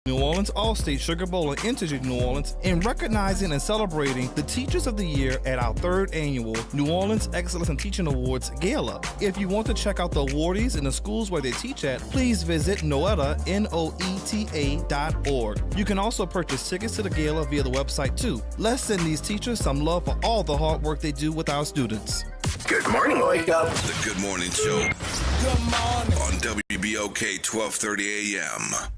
New Orleans All-State Sugar Bowl and Integer New Orleans in recognizing and celebrating the Teachers of the Year at our 3rd annual New Orleans Excellence in Teaching Awards Gala. If you want to check out the awardees and the schools where they teach at, please visit noeta, noeta.org. You can also purchase tickets to the gala via the website too. Let's send these teachers some love for all the hard work they do with our students. Good morning, Wake Up. The Good Morning Show. Good morning. On WBOK 1230 AM.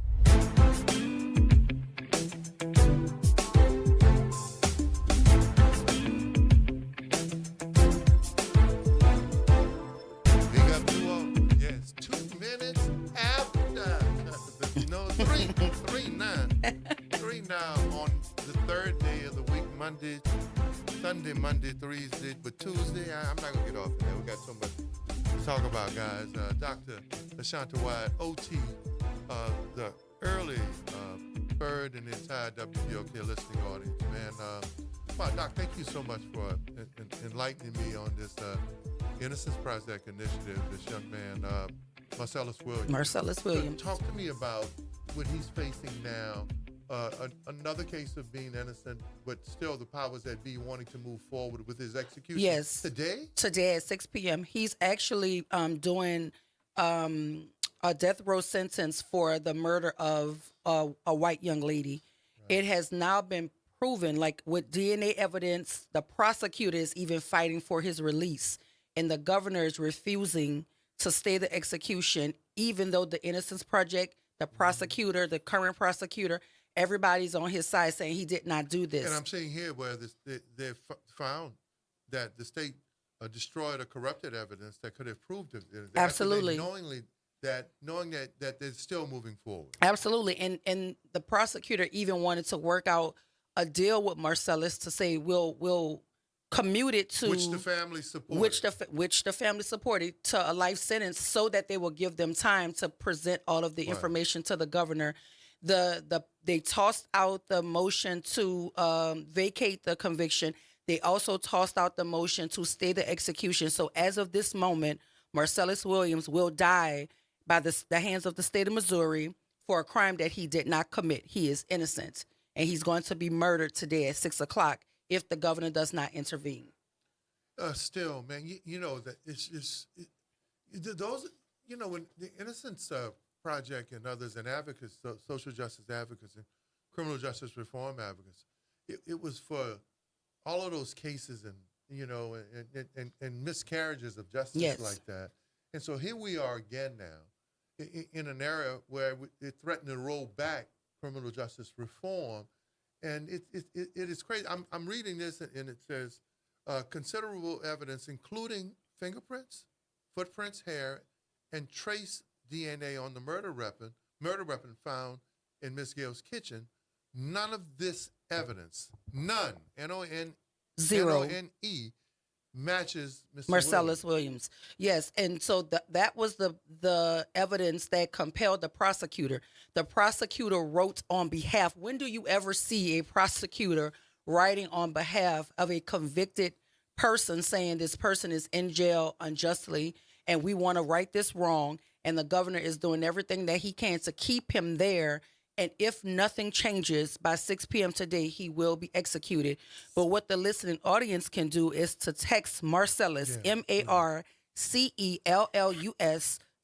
Yes, 2 minutes after. No, three now. Three now on the 3rd day of the week, Sunday, Monday, Thursday, but Tuesday, I'm not going to get off of that. We got so much to talk about, guys. Dr. Ashanta White, OT, the early third in the entire WBOK listening audience, man. Wow, Doc, thank you so much for enlightening me on this Innocence Project initiative, this young man, Marcellus Williams. Talk to me about what he's facing now. Another case of being innocent, but still the powers that be wanting to move forward with his execution. Yes. Today at 6 p.m. He's actually doing a death row sentence for the murder of a white young lady. Right. It has now been proven, like with DNA evidence, the prosecutor is even fighting for his release, and the governor is refusing to stay the execution, even though the Innocence Project, the prosecutor, the current prosecutor, everybody's on his side saying he did not do this. And I'm saying here where they found that the state destroyed or corrupted evidence that could have proved it. Absolutely. Knowing that they're still moving forward. Absolutely. And the prosecutor even wanted to work out a deal with Marcellus to say we'll commute it to which the family supported. Which the family supported to a life sentence, so that they will give them time to present all of the information to the governor. They tossed out the motion to vacate the conviction. They also tossed out the motion to stay the execution. So as of this moment, Marcellus Williams will die by the hands of the state of Missouri for a crime that he did not commit. He is innocent, and he's going to be murdered today at 6 o'clock if the governor does not intervene. Still, man, you know that it's those, you know, when the Innocence Project and others and advocates, social justice advocates and criminal justice reform advocates, it was for all of those cases and, you know, and miscarriages of justice like that. And so here we are again now in an era where it threatened to roll back criminal justice reform. And it is crazy. I'm reading this, and it says considerable evidence, including fingerprints, footprints, hair, and trace DNA on the murder weapon found in Miss Gale's kitchen. None of this evidence, none, N-O-N, zero, N-O-N-E, matches Mr. Marcellus Williams. Yes, and so that was the evidence that compelled the prosecutor. The prosecutor wrote on behalf. When do you ever see a prosecutor writing on behalf of a convicted person saying this person is in jail unjustly and we want to right this wrong, and the governor is doing everything that he can to keep him there, and if nothing changes by 6 p.m. today, he will be executed. But what the listening audience can do is to text Marcellus, Marcellus,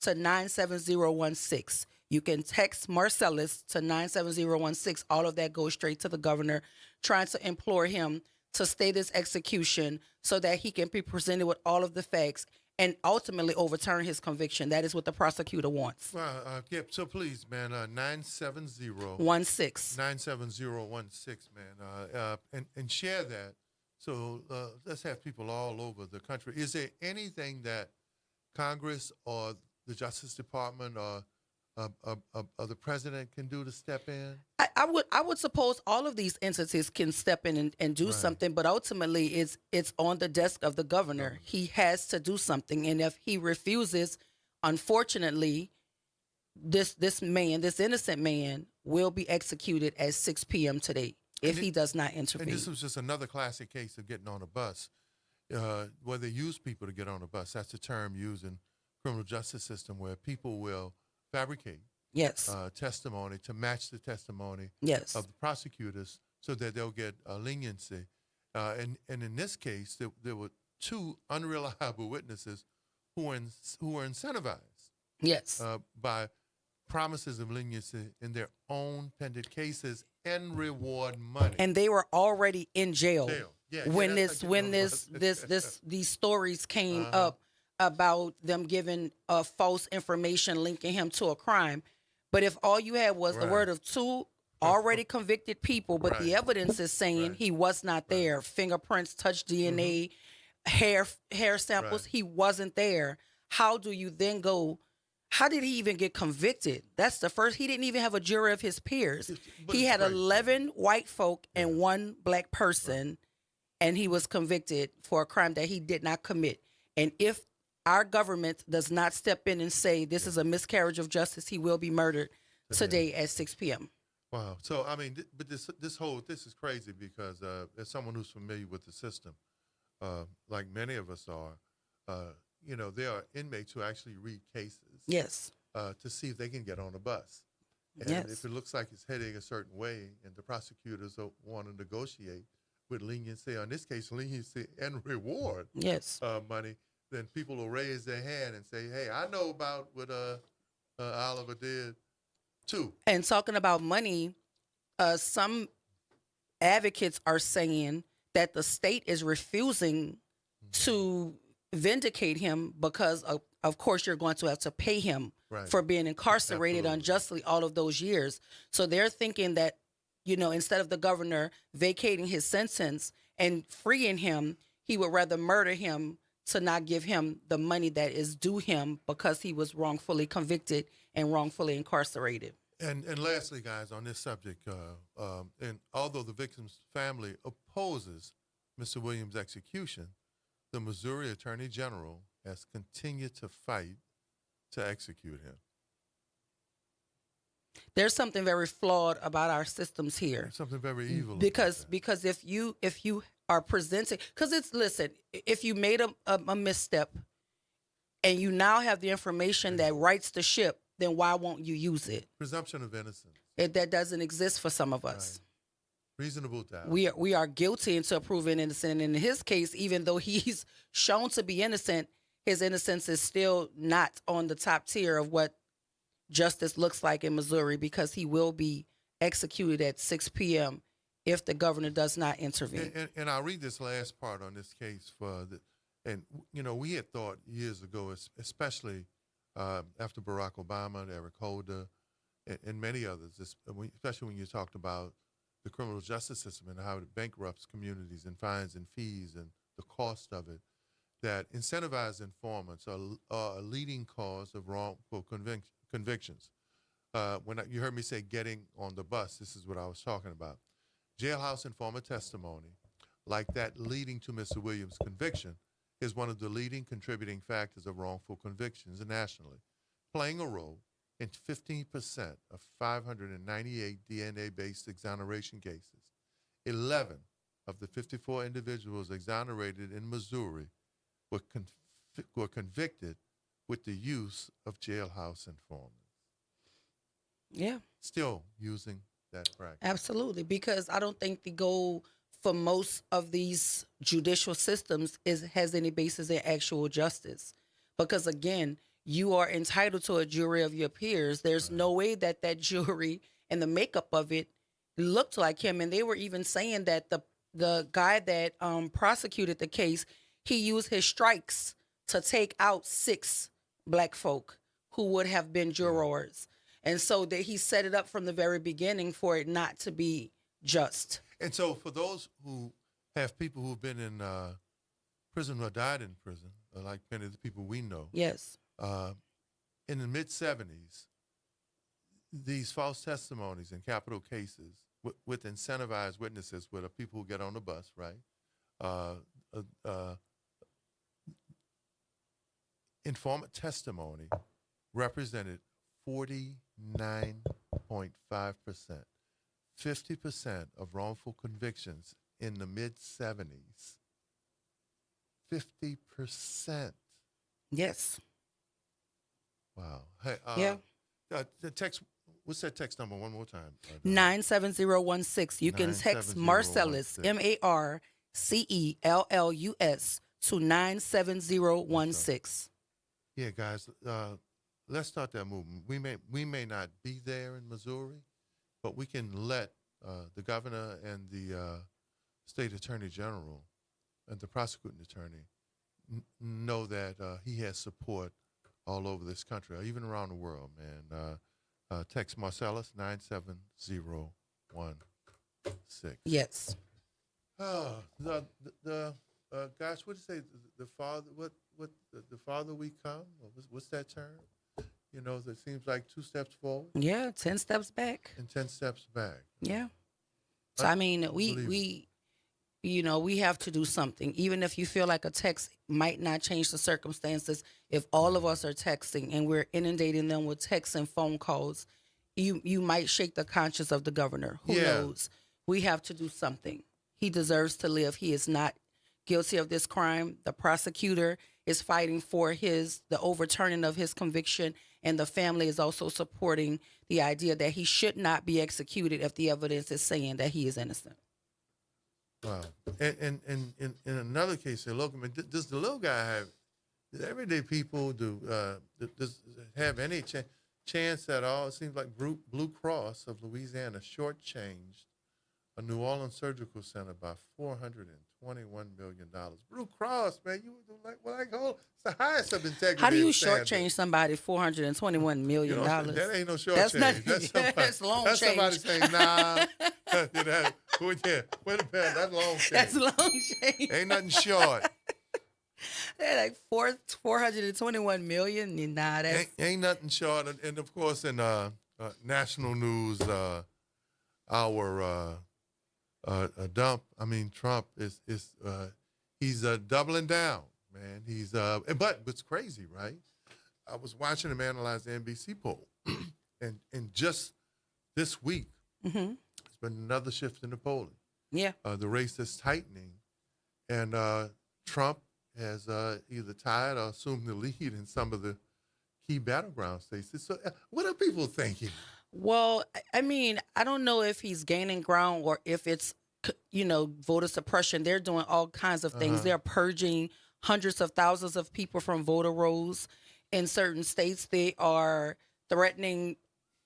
to 97016. You can text Marcellus to 97016. All of that goes straight to the governor, trying to implore him to stay this execution so that he can be presented with all of the facts and ultimately overturn his conviction. That is what the prosecutor wants. So please, man, 97016. 97016, man, and share that. So let's have people all over the country. Is there anything that Congress or the Justice Department or the president can do to step in? I would suppose all of these entities can step in and do something, but ultimately it's on the desk of the governor. He has to do something, and if he refuses, unfortunately, this innocent man will be executed at 6 p.m. today if he does not intervene. And this was just another classic case of getting on a bus, where they use people to get on a bus. That's the term used in criminal justice system, where people will fabricate Yes. testimony to match the testimony Yes. of the prosecutors so that they'll get leniency. And in this case, there were two unreliable witnesses who were incentivized Yes. by promises of leniency in their own pending cases and reward money. And they were already in jail, Yeah, when that's how you know these stories came up about them giving false information linking him to a crime. But if all you had was the Right. word of two already convicted people, but the Right. evidence is saying Right. he was not there, fingerprints, touch DNA, hair samples, Right. he wasn't there. How do you then go? How did he even get convicted? That's the first. He didn't even have a jury of his peers. But He it's had crazy. 11 white folk and one black person, and he was convicted for a crime that he did not commit. And if our government does not step in and say this is a miscarriage of justice, he will be murdered today at 6 p.m. Wow. So I mean, but this is crazy because as someone who's familiar with the system, like many of us are, there are inmates who actually read cases Yes. to see if they can get on a bus. And Yes. if it looks like it's heading a certain way, and the prosecutors want to negotiate with leniency, in this case, leniency and reward Yes. money, then people will raise their hand and say, "Hey, I know about what Oliver did too." And talking about money, some advocates are saying that the state is refusing to vindicate him because of course you're going to have to pay him Right. for being incarcerated Absolutely. unjustly all of those years. So they're thinking that, instead of the governor vacating his sentence and freeing him, he would rather murder him to not give him the money that is due him because he was wrongfully convicted and wrongfully incarcerated. And lastly, guys, on this subject, and although the victim's family opposes Mr. Williams' execution, the Missouri Attorney General has continued to fight to execute him. There's something very flawed about our systems here. There's something very evil. because about because if you are presenting, because if you made a misstep and you now have the information that rights the ship, then why won't you use it? presumption of innocence, That doesn't exist for some of us. reasonable doubt. We are guilty until proven innocent. And in his case, even though he's shown to be innocent, his innocence is still not on the top tier of what justice looks like in Missouri, because he will be executed at 6 p.m. if the governor does not intervene. And I'll read this last part on this case we had thought years ago, especially after Barack Obama, Eric Holder, and many others, especially when you talked about the criminal justice system and how it bankrupts communities and fines and fees and the cost of it, that incentivized informants are a leading cause of wrongful convictions. You heard me say getting on the bus, this is what I was talking about. Jailhouse informant testimony, like that leading to Mr. Williams' conviction, is one of the leading contributing factors of wrongful convictions nationally, playing a role in 15% of 598 DNA-based exoneration cases. 11 of the 54 individuals exonerated in Missouri were convicted with the use of jailhouse informants. Yeah, Still using that practice. absolutely. Because I don't think the goal for most of these judicial systems has any basis in actual justice. Because again, you are entitled to a jury of your peers. There's no way that jury and the makeup of it looked like him. And they were even saying that the guy that prosecuted the case, he used his strikes to take out 6 black folk who would have been jurors. And so that he set it up from the very beginning for it not to be just. And so for those who have people who've been in prison or died in prison, like many of the people we know, Yes. in the mid-'70s, these false testimonies in capital cases with incentivized witnesses, with the people who get on the bus, right? Informant testimony represented 49.5%. 50% of wrongful convictions in the mid-'70s. 50%. Yes. Wow. Hey, Yeah. The text. What's that text number? One more time. 97016. You can text Marcellus, 97016. Marcellus, to 97016. Yeah, guys. Let's start that movement. We may not be there in Missouri, but we can let the governor and the state attorney general and the prosecuting attorney know that he has support all over this country, or even around the world, man. Text Marcellus 97016. Yes. The gosh, what do you say? The father, the farther we come? What's that term? You know, it seems like 2 steps forward Yeah, 10 steps back. and 10 steps back. Yeah. So I mean, we have to do something. Even if you feel like a text might not change the circumstances, if all of us are texting and we're inundating them with texts and phone calls, you might shake the conscience of the governor. Who knows? We have to do something. He deserves to live. He is not guilty of this crime. The prosecutor is fighting for the overturning of his conviction, and the family is also supporting the idea that he should not be executed if the evidence is saying that he is innocent. Wow. And in another case, look, I mean, does the little guy have? Does everyday people does have any chance at all? It seems like Blue Cross of Louisiana shortchanged a New Orleans surgical center by $421 million. Blue Cross, man, you like it's the highest of integrity. How do you standard. shortchange somebody $421 million? You know, that ain't no short That's change. not. That's long that's change. somebody saying, nah. Wait a minute, that's long change. That's long change. Ain't nothing short. They're like $421 million. Nah, that's Ain't nothing short. And of course, in national news, Trump is he's doubling down, man. He's but what's crazy, right? I was watching him analyze the NBC poll, and just this week, there's been another shift in the polling. yeah. The race is tightening, and Trump has either tied or assumed the lead in some of the key battleground states. So, what are people thinking? Well, I mean, I don't know if he's gaining ground or if it's, voter suppression. They're doing all kinds of things. They're purging hundreds of thousands of people from voter rolls in certain states. They are threatening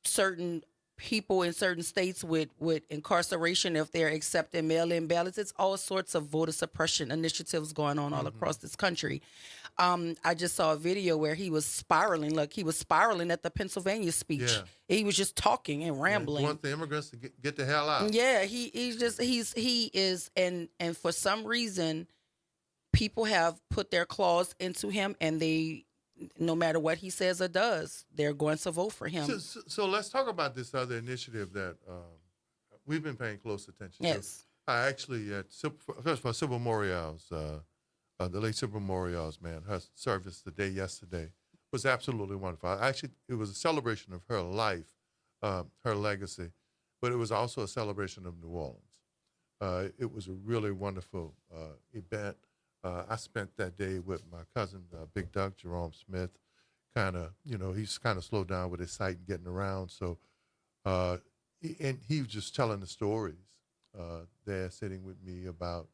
certain people in certain states with incarceration if they're accepting mail-in ballots. It's all sorts of voter suppression initiatives going on all across this country. I just saw a video where he was spiraling. Look, he was spiraling at the Pennsylvania speech. Yeah. He was just talking and rambling. He wants the immigrants to get the hell out. Yeah, he is, and for some reason, people have put their claws into him, and they, no matter what he says or does, they're going to vote for him. So let's talk about this other initiative that we've been paying close attention to. Yes. I actually, first of all, Sybil Morial's, the late Sybil Morial's, man, her service the day yesterday was absolutely wonderful. Actually, it was a celebration of her life, her legacy, but it was also a celebration of New Orleans. It was a really wonderful event. I spent that day with my cousin, Big Doug, Jerome Smith. He's kind of slowed down with his sight and getting around. So, and he was just telling the stories there, sitting with me about,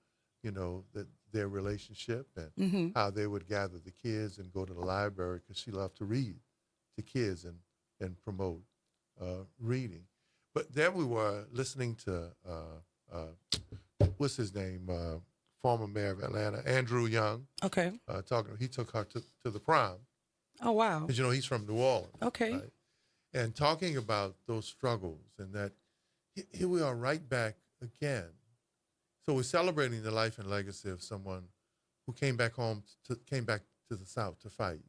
their relationship and how they would gather the kids and go to the library because she loved to read to kids and promote reading. But there we were listening to, what's his name? Former mayor of Atlanta, Andrew Young. Okay. He took her to the prom. Oh, wow. Because, he's from New Orleans. Okay. Right? And talking about those struggles and that here we are right back again. So we're celebrating the life and legacy of someone who came back to the South to fight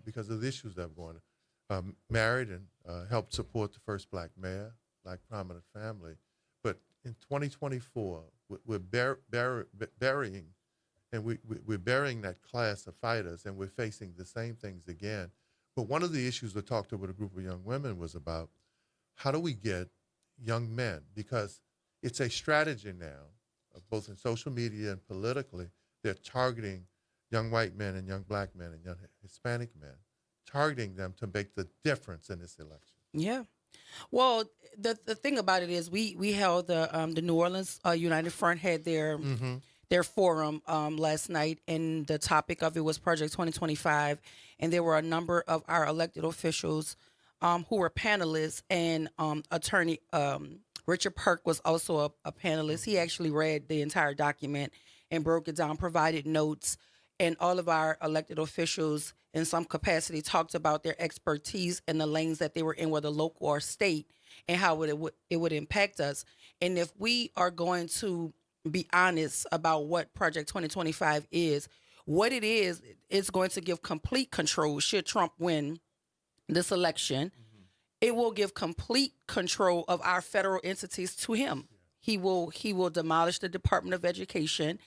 because of the issues that were going on. Married and helped support the first black mayor, black prominent family. But in 2024, we're burying that class of fighters, and we're facing the same things again. But one of the issues we talked to with a group of young women was about how do we get young men, because it's a strategy now, both in social media and politically, they're targeting young white men and young black men and young Hispanic men targeting them to make the difference in this election? Yeah. Well, the thing about it is we held the New Orleans United Front had their forum last night, and the topic of it was Project 2025, and there were a number of our elected officials who were panelists, and Attorney Richard Perk was also a panelist. He actually read the entire document and broke it down, provided notes, and all of our elected officials in some capacity talked about their expertise in the lanes that they were in, whether local or state, and how it would impact us. And if we are going to be honest about what Project 2025 is, what it is, it's going to give complete control should Trump win this election. It will give complete control of our federal entities to him. He will demolish the Department of Education.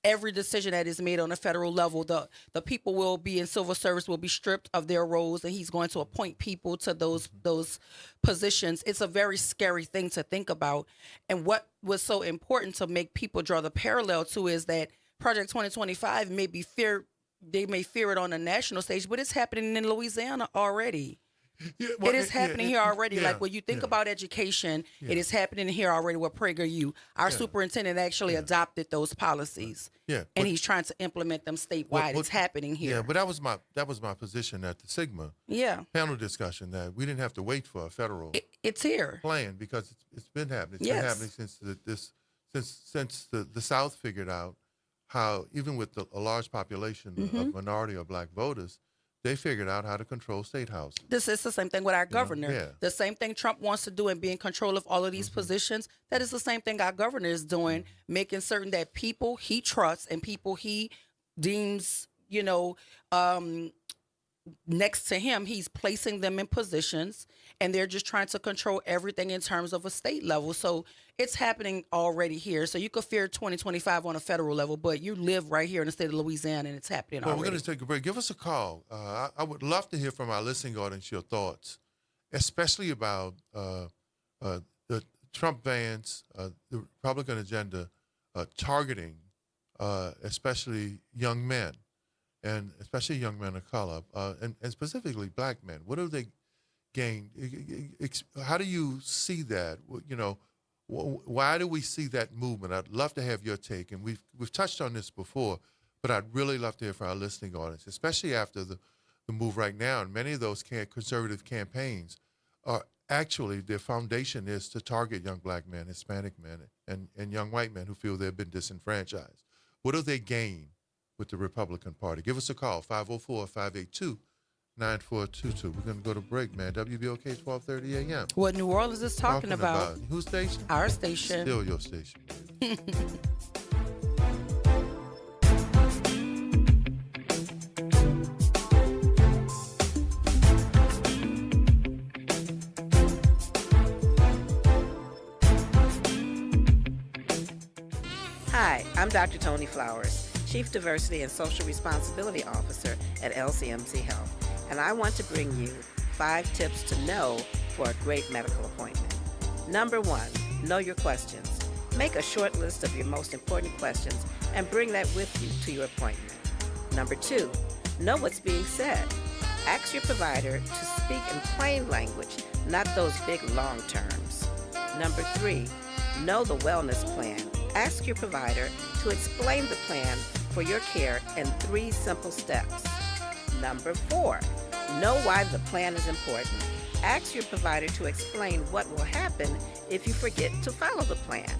Every decision that is made on a federal level, the people will be in civil service will be stripped of their roles, and he's going to appoint people to those positions. It's a very scary thing to think about. And what was so important to make people draw the parallel to is that Project 2025 may be they may fear it on a national stage, but it's happening in Louisiana already. Yeah, well, It is happening here already. yeah, Like when you think about education, it is happening here already with PragerU. Our superintendent actually adopted those policies. Yeah, And but- he's trying to implement them statewide. It's happening here. Yeah, but that was my position at the Sigma Yeah. panel discussion, that we didn't have to wait for a federal It's here. plan, because it's been happening. It's Yes. been happening since the South figured out how, even with a large population Mm-hmm. of minority or black voters, they figured out how to control state housing. This is the same thing with our governor. yeah. The same thing Trump wants to do and be in control of all of these positions. That is the same thing our governor is doing, making certain that people he trusts and people he deems, next to him, he's placing them in positions, and they're just trying to control everything in terms of a state level. So it's happening already here. So you could fear 2025 on a federal level, but you live right here in the state of Louisiana, and it's happening Well, already. we're going to take a break. Give us a call. I would love to hear from our listening audience your thoughts, especially about the Trump Vance, the Republican agenda targeting especially young men, and especially young men of color, and specifically black men. What do they gain? How do you see that? Why do we see that movement? I'd love to have your take, and we've touched on this before, but I'd really love to hear from our listening audience, especially after the move right now. And many of those conservative campaigns are actually, their foundation is to target young black men, Hispanic men, and young white men who feel they've been disenfranchised. What do they gain with the Republican Party? Give us a call, 504-582-9422. We're going to go to break, man. WBOK 1230 a.m. What New Orleans is talking about. Whose station? Our station. Still your station. Hi, I'm Dr. Tony Flowers, Chief Diversity and Social Responsibility Officer at LCMC Health, and I want to bring you 5 tips to know for a great medical appointment. Number 1, know your questions. Make a short list of your most important questions and bring that with you to your appointment. Number 2, know what's being said. Ask your provider to speak in plain language, not those big long terms. Number 3, know the wellness plan. Ask your provider to explain the plan for your care in 3 simple steps. Number 4, know why the plan is important. Ask your provider to explain what will happen if you forget to follow the plan.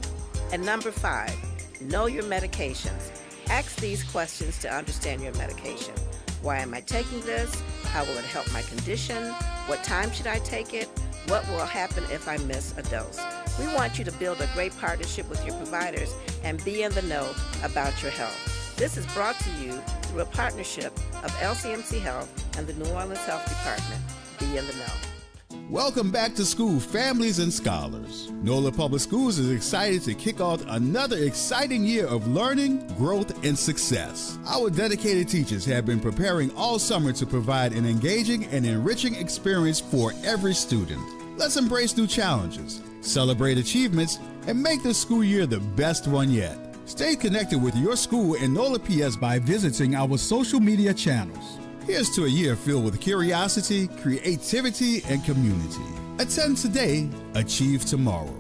And number 5, know your medications. Ask these questions to understand your medication. Why am I taking this? How will it help my condition? What time should I take it? What will happen if I miss a dose? We want you to build a great partnership with your providers and be in the know about your health. This is brought to you through a partnership of LCMC Health and the New Orleans Health Department. Be in the know. Welcome back to school, families and scholars. NOLA Public Schools is excited to kick off another exciting year of learning, growth, and success. Our dedicated teachers have been preparing all summer to provide an engaging and enriching experience for every student. Let's embrace new challenges, celebrate achievements, and make this school year the best one yet. Stay connected with your school and NOLA PS by visiting our social media channels. Here's to a year filled with curiosity, creativity, and community. Attend today, achieve tomorrow.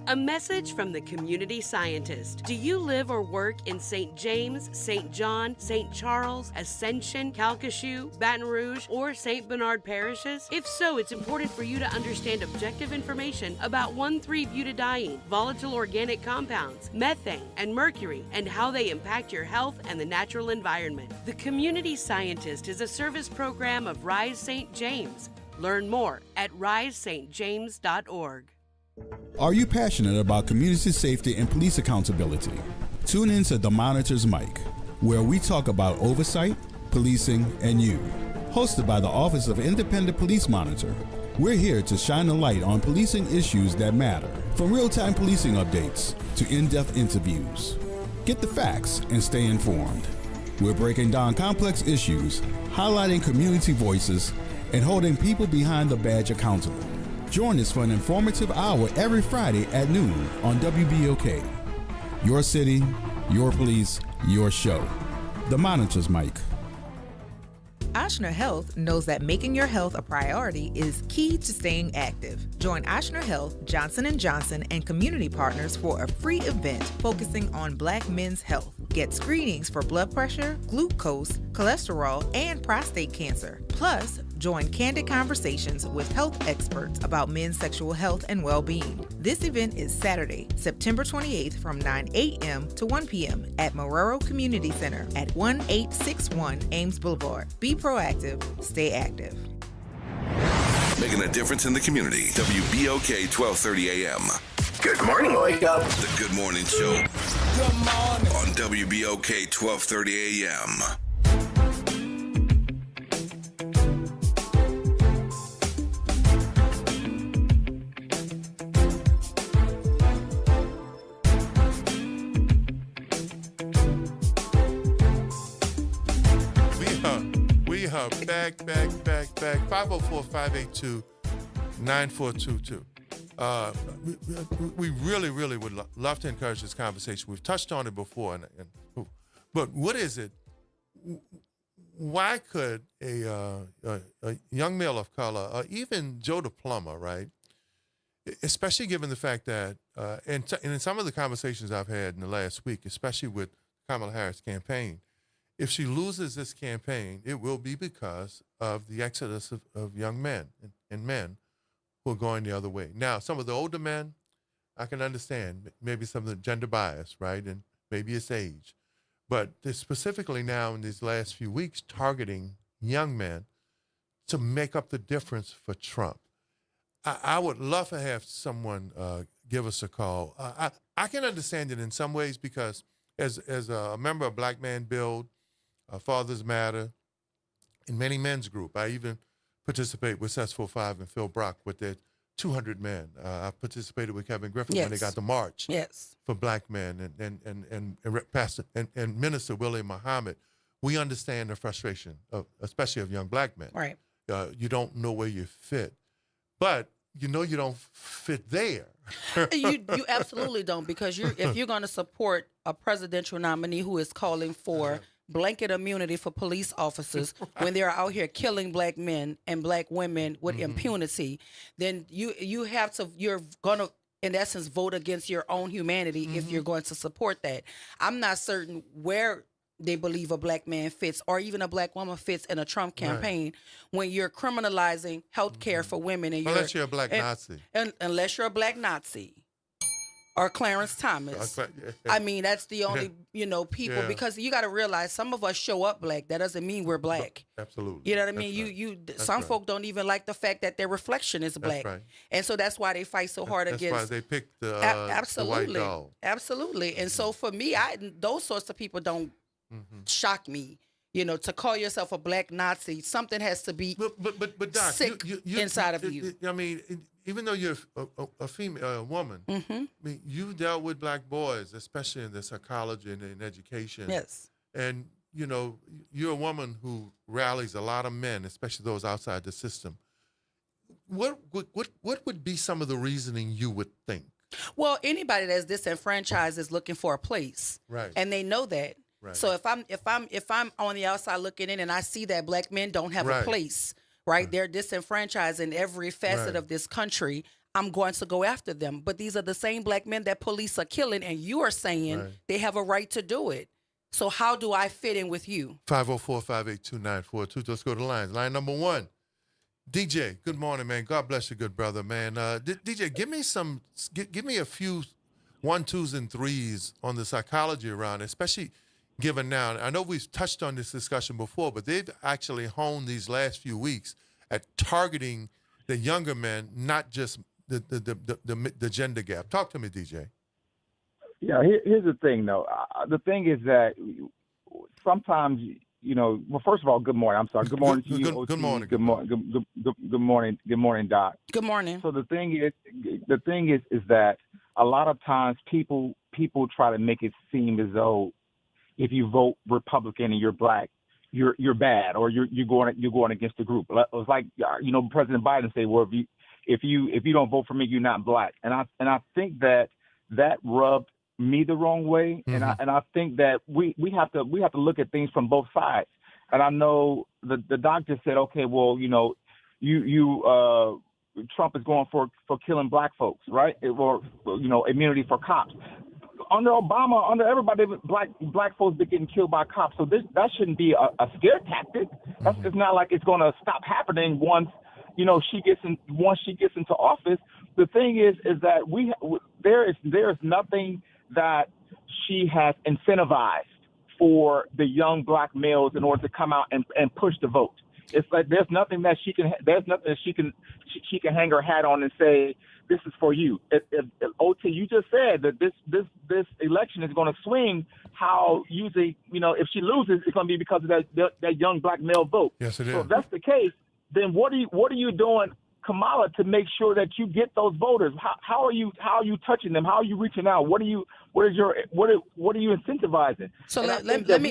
A message from the community scientist. Do you live or work in St. James, St. John, St. Charles, Ascension, Calcasieu, Baton Rouge, or St. Bernard parishes? If so, it's important for you to understand objective information about 1,3-butadiene, volatile organic compounds, methane, and mercury, and how they impact your health and the natural environment. The Community Scientist is a service program of Rise St. James. Learn more at risestjames.org. Are you passionate about community safety and police accountability? Tune in to The Monitor's Mic, where we talk about oversight, policing, and you. Hosted by the Office of Independent Police Monitor, we're here to shine a light on policing issues that matter, from real-time policing updates to in-depth interviews. Get the facts and stay informed. We're breaking down complex issues, highlighting community voices, and holding people behind the badge accountable. Join us for an informative hour every Friday at noon on WBOK. Your city, your police, your show. The Monitor's Mic. Ochsner Health knows that making your health a priority is key to staying active. Join Ochsner Health, Johnson & Johnson, and community partners for a free event focusing on Black men's health. Get screenings for blood pressure, glucose, cholesterol, and prostate cancer. Plus, join candid conversations with health experts about men's sexual health and well-being. This event is Saturday, September 28th from 9 a.m. to 1 p.m. at Marrero Community Center at 1861 Ames Boulevard. Be proactive, stay active. Making a difference in the community. WBOK 1230 AM. Good morning, Wake Up. The Good Morning Show Good morning. on WBOK 1230 AM. We are back. 504-582-9422. We really would love to encourage this conversation. We've touched on it before, but what is it? Why could a young male of color, or even Joe the plumber, right? Especially given the fact that, and in some of the conversations I've had in the last week, especially with Kamala Harris' campaign, if she loses this campaign, it will be because of the exodus of young men and men who are going the other way. Now, some of the older men, I can understand maybe some of the gender bias, right? And maybe it's age. But they're specifically now in these last few weeks targeting young men to make up the difference for Trump. I would love to have someone give us a call. I can understand it in some ways because as a member of Black Man Build, Fathers Matter, in many men's group, I even participate with CS45 and Phil Brock with their 200 men. I participated with Kevin Griffin when they got the march for Black men and Pastor and Minister Willie Muhammad. We understand the frustration, especially of young Black men. Right. You don't know where you fit, but you know you don't fit there. you absolutely don't, because if you're going to support a presidential nominee who is calling for blanket immunity for police officers when they're out here killing Black men and Black women with impunity, then you're going to, in essence, vote against your own humanity if you're going to support that. I'm not certain where they believe a Black man fits or even a Black woman fits in a Trump campaign when you're criminalizing health care for women. And unless you're a Black Nazi. Unless you're a Black Nazi. Or Clarence Thomas. I mean, that's the only, people, because you got to realize some of us show up Black. That doesn't mean we're Black. Absolutely. You know what I mean? Some folk don't even like the fact that their reflection is Black. Right. And so that's why they fight so hard against. That's why they picked the white dog. Absolutely. And so for me, those sorts of people don't shock me. To call yourself a Black Nazi, something has to be but Doc, sick inside of you. I mean, even though you're a female, a woman, I mean, you've dealt with Black boys, especially in the psychology and in education. Yes. And, you're a woman who rallies a lot of men, especially those outside the system. What would be some of the reasoning you would think? Well, anybody that's disenfranchised is looking for a place. Right. And they know that. Right. So if I'm on the outside looking in and I see that black men don't have a Right. place, right? They're disenfranchised in every facet Right. of this country. I'm going to go after them. But these are the same black men that police are killing, and you are saying Right. they have a right to do it. So how do I fit in with you? 504-582-9422. Let's go to lines. Line number 1. DJ, good morning, man. God bless you, good brother, man. DJ, give me a few 1, 2s, and 3s on the psychology around it, especially given now. I know we've touched on this discussion before, but they've actually honed these last few weeks at targeting the younger men, not just the gender gap. Talk to me, DJ. Yeah, here's the thing, though. The thing is that sometimes, well, first of all, good morning. I'm sorry. Good morning to you. Good morning. Good morning. Good morning. Good morning, Doc. Good morning. So the thing is that a lot of times people try to make it seem as though if you vote Republican and you're black, you're bad, or you're going against the group. It was like President Biden say, well, if you don't vote for me, you're not black. And I think that rubbed me the wrong way, and I think that we have to look at things from both sides. And I know the doctor said, okay, well, Trump is going for killing black folks, right? Or immunity for cops. Under Obama, under everybody, black folks been getting killed by cops. So that shouldn't be a scare tactic. It's not like it's going to stop happening once she gets into office. The thing is that there is nothing that she has incentivized for the young black males in order to come out and push the vote. It's like there's nothing that she can hang her hat on and say, this is for you. If OT, you just said that this election is going to swing how usually, if she loses, it's going to be because of that young black male vote. Yes, it is. So if that's the case, then what are you doing, Kamala, to make sure that you get those voters? How are you touching them? How are you reaching out? What are you incentivizing? So And let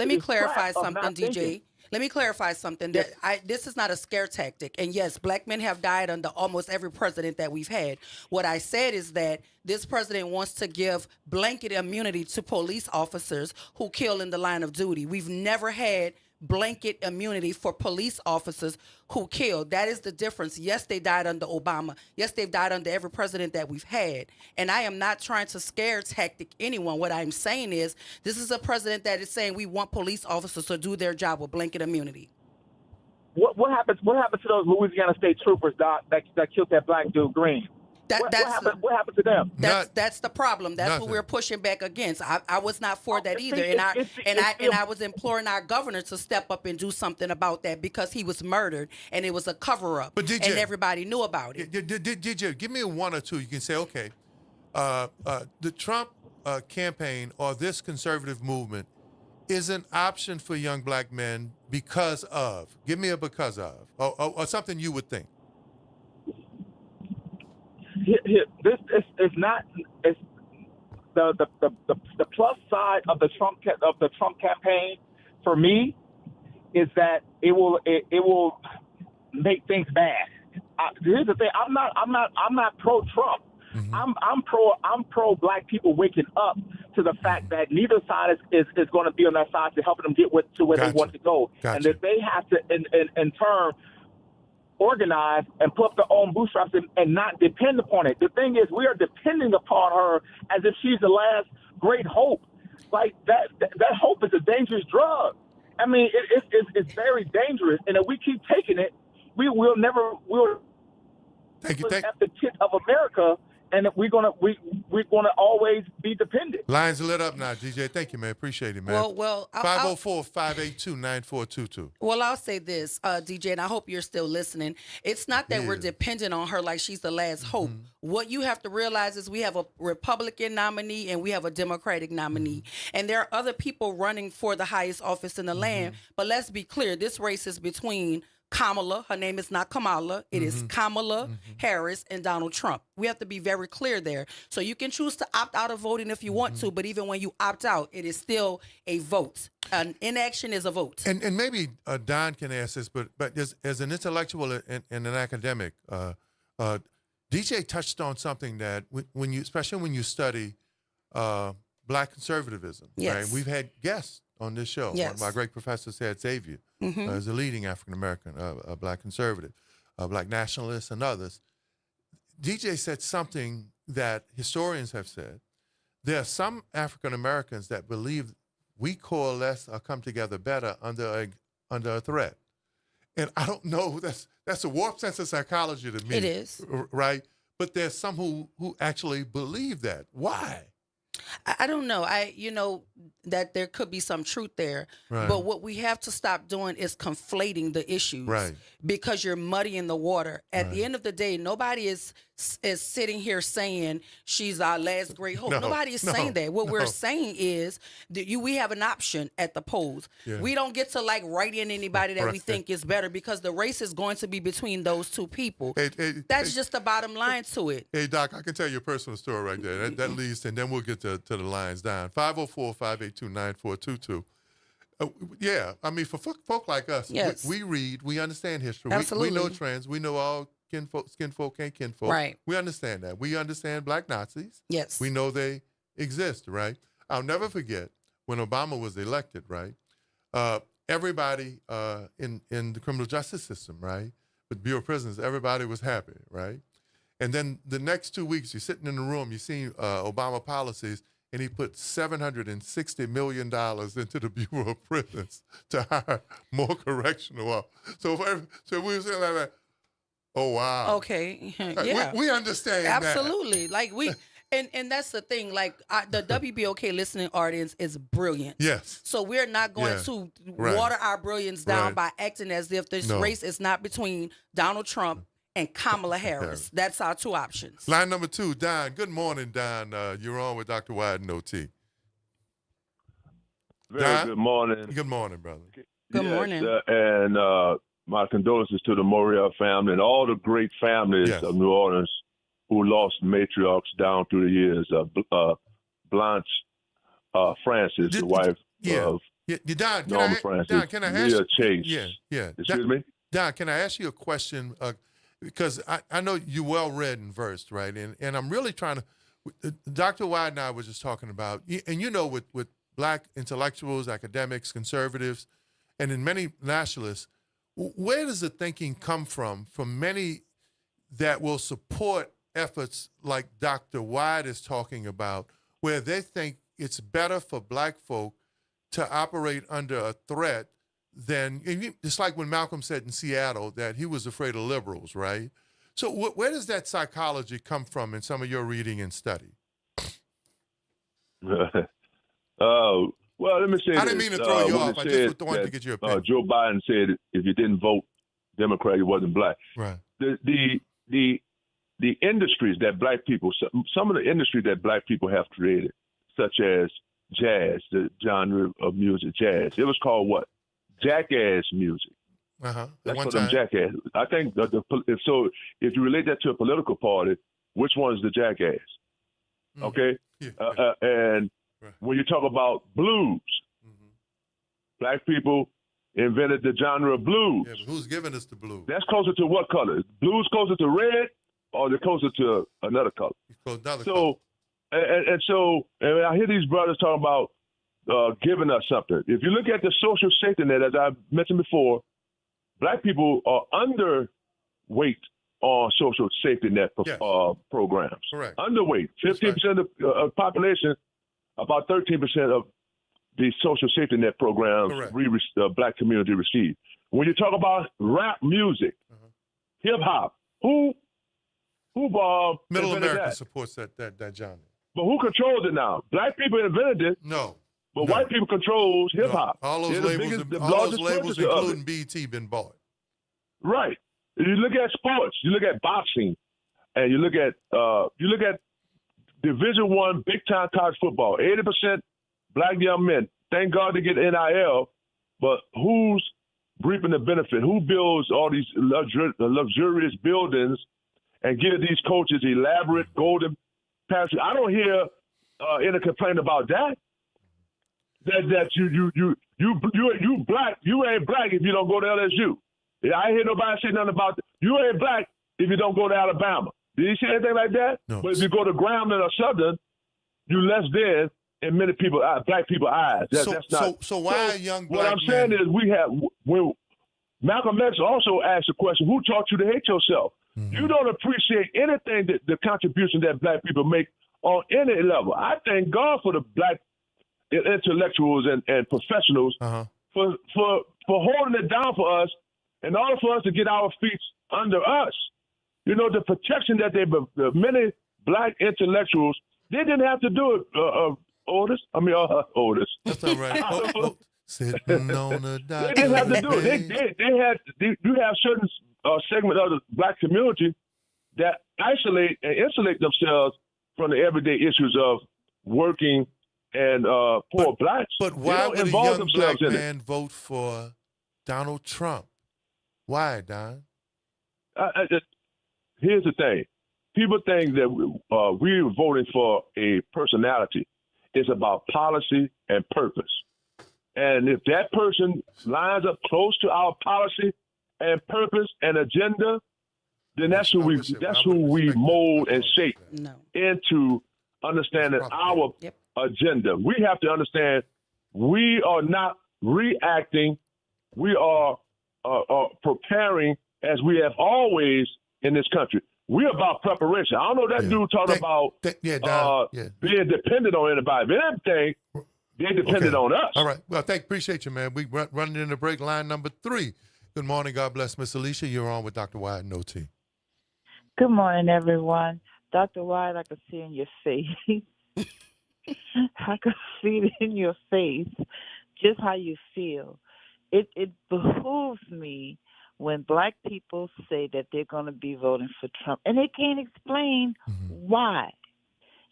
me clarify something, DJ. Let me clarify something. Yes. This is not a scare tactic. And yes, black men have died under almost every president that we've had. What I said is that this president wants to give blanket immunity to police officers who kill in the line of duty. We've never had blanket immunity for police officers who killed. That is the difference. Yes, they died under Obama. Yes, they've died under every president that we've had. And I am not trying to scare tactic anyone. What I'm saying is this is a president that is saying we want police officers to do their job with blanket immunity. What happens to those Louisiana State troopers, Doc, that killed that black dude Green? What happened to them? That's the problem. That's nothing. what we're pushing back against. I was not for that either, and I was imploring our governor to step up and do something about that because he was murdered and it was a cover up, But DJ, and everybody knew about it. DJ, give me a 1 or 2. You can say, okay, the Trump campaign or this conservative movement is an option for young black men because of. Give me a because of, or something you would think. This is not. It's the plus side of the Trump campaign for me is that it will make things bad. Here's the thing. I'm not pro Trump. I'm pro black people waking up to the fact that neither side is going to be on that side to help them get to where they want to go, and that they have to in turn organize and put up their own bootstraps and not depend upon it. The thing is, we are depending upon her as if she's the last great hope. Like that hope is a dangerous drug. I mean, it's very dangerous, and if we keep taking it, we'll Thank you. at the tip of America, and we're gonna always be dependent. Lines lit up now, DJ. Thank you, man. Appreciate it, man. Well, 504-582-9422. Well, I'll say this, DJ, and I hope you're still listening. It's not that we're dependent on her like she's the last hope. What you have to realize is we have a Republican nominee and we have a Democratic nominee. And there are other people running for the highest office in the land. But let's be clear, this race is between Kamala, her name is not Kamala, it is Kamala Harris and Donald Trump. We have to be very clear there. So you can choose to opt out of voting if you want to, but even when you opt out, it is still a vote. An inaction is a vote. And maybe Don can ask this, but as an intellectual and an academic, DJ touched on something that especially when you study black conservatism. Yes. Right? We've had guests on this show. Yes. One of my great professors said Xavier is a leading African-American, black conservative, black nationalist, and others. DJ said something that historians have said. There are some African-Americans that believe we coalesce or come together better under a threat. And I don't know, that's a warped sense of psychology to me. It is. Right? But there's some who actually believe that. Why? I don't know. That there could be some truth there. Right. But what we have to stop doing is conflating the issues. Right. Because you're muddying the water. At the end of the day, nobody is sitting here saying she's our last great hope. Nobody is saying that. What we're saying is that we have an option at the polls. Yeah. We don't get to write in anybody that we Right. think is better because the race is going to be between those two people. That's just the bottom line to it. Hey, Doc, I can tell you a personal story right there. That leads, and then we'll get to the lines down. 504-582-9422. Yeah, I mean, for folk like us, Yes. we read, we understand history. Absolutely. We know trends. We know all skinfolk ain't kinfolk. Right. We understand that. We understand black Nazis. Yes. We know they exist, right? I'll never forget when Obama was elected, right? Everybody in the criminal justice system, right? With Bureau of Prisons, everybody was happy, right? And then the next 2 weeks, you're sitting in the room, you see Obama policies, and he put $760 million into the Bureau of Prisons to hire more correctional officers. So we were saying like that, oh, wow. Okay. Yeah. We understand that. Absolutely. Like and that's the thing. Like the WBOK listening audience is brilliant. Yes. So we're not going to Right. water our brilliance down Right. by acting as if this No. race is not between Donald Trump and Kamala Harris. That's our two options. Line number 2, Don. Good morning, Don. You're on with Dr. Wyden OT. Very Don? good morning. Good morning, brother. Good morning. And my condolences to the Morial family and all the great families Yes. of New Orleans who lost matriarchs down through the years. Blanche Francis, the wife of Don, Norman Francis. Don, can I ask Leah you? Chase. Yeah. Excuse me? Don, can I ask you a question? Because I know you're well read and versed, right? And I'm really trying to. Dr. Wyden and I were just talking about, and with black intellectuals, academics, conservatives, and in many nationalists, where does the thinking come from many that will support efforts like Dr. Wyden is talking about, where they think it's better for black folk to operate under a threat than, it's like when Malcolm said in Seattle that he was afraid of liberals, right? So where does that psychology come from in some of your reading and study? Well, let me say I didn't mean to throw you off. I just wanted to get your opinion. Joe Biden said if you didn't vote Democrat, you wasn't black. Right. The industries that black people, some of the industries that black people have created, such as jazz, the genre of music, jazz. It was called what? Jackass music. That's One for them time. jackass. I think if you relate that to a political party, which one's the jackass? Okay? And when you talk about blues, black people invented the genre of blues. Yeah, but who's giving us the blues? That's closer to what color? Blues closer to red, or they're closer to another color? So I hear these brothers talking about giving us something. If you look at the social safety net, as I mentioned before, black people are underweight on social safety net programs. Correct. Underweight. 15% of the population, about 13% of the social safety net programs black community receive. When you talk about rap music, hip hop, who Middle invented America that? supports that genre. But who controls it now? Black people invented it. No. But white people controls hip hop. All those They're labels, the all largest those labels purchaser of including BET, been bought. Right. If you look at sports, you look at boxing, and you look at Division I big time college football. 80% black young men. Thank God to get NIL, but who's reaping the benefit? Who builds all these luxurious buildings and give these coaches elaborate golden passes? I don't hear any complaint about that. That you black, you ain't black if you don't go to LSU. I ain't hear nobody say nothing about that. You ain't black if you don't go to Alabama. Did he say anything like that? No. But if you go to Grambling or Southern, you less than in many people, black people's eyes. That's not. So why are young What black I'm saying men? is, we have when Malcolm X also asked the question, "Who taught you to hate yourself?" Mm-hmm. You don't appreciate anything that the contribution that black people make on any level. I thank God for the black intellectuals and professionals for holding it down for us in order for us to get our feet under us. You know, the protection that the many black intellectuals, they didn't have to do it, Otis. That's all right. Sitting on a They didn't have to do it. You have certain segment of the black community that isolate and insulate themselves from the everyday issues of working and poor blacks. But why would a involve young black themselves in it. man vote for Donald Trump? Why, Don? Here's the thing. People think that we're voting for a personality. It's about policy and purpose. And if that person lines up close to our policy and purpose and agenda, then that's who we mold and shape into understanding our agenda. We have to understand we are not reacting. We are preparing as we have always in this country. We're about preparation. I don't know that dude talking about being dependent on anybody. But everything, they're dependent on us. All right. Well, appreciate you, man. We running in the break, line number 3. Good morning. God bless, Miss Alicia. You're on with Dr. Wyatt and OT. Good morning, everyone. Dr. Wyatt, I can see in your face. I can see it in your face, just how you feel. It behooves me when black people say that they're going to be voting for Trump, and they can't explain why.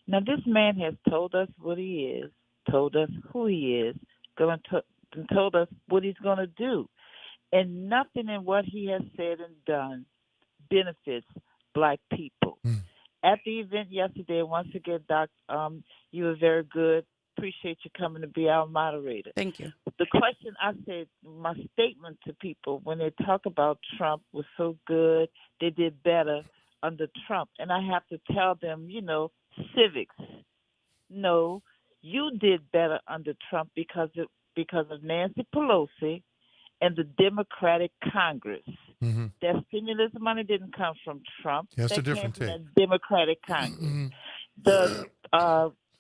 Now, this man has told us what he is, told us who he is, and told us what he's going to do. And nothing in what he has said and done benefits black people. At the event yesterday, once again, Doc, you were very good. Appreciate you coming to be our moderator. Thank you. The question I said, my statement to people when they talk about Trump was so good, they did better under Trump. And I have to tell them, civics. No, you did better under Trump because of Nancy Pelosi and the Democratic Congress. That stimulus money didn't come from Trump. That's that a different came thing. from the Democratic Congress.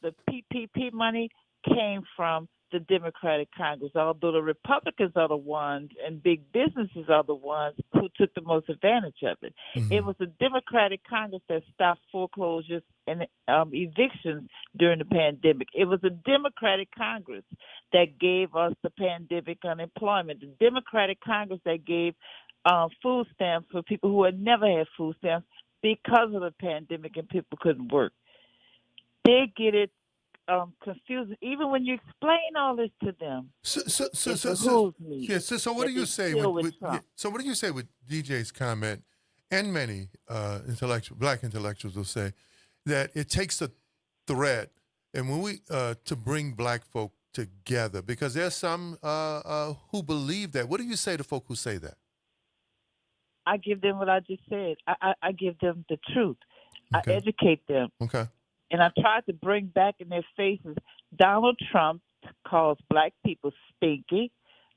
The PPP money came from the Democratic Congress, although the Republicans are the ones and big businesses are the ones who took the most advantage of it. It was the Democratic Congress that stopped foreclosures and evictions during the pandemic. It was the Democratic Congress that gave us the pandemic unemployment, the Democratic Congress that gave food stamps for people who had never had food stamps because of the pandemic and people couldn't work. They get it confusing, even when you explain all this to them. So what do you say? So what do you say with DJ's comment, and many black intellectuals will say that it takes a thread, and when we to bring black folk together, because there's some who believe that. What do you say to folk who say that? I give them what I just said. I give them the truth. Okay. I educate them. Okay. And I tried to bring back in their faces, Donald Trump calls black people stinky.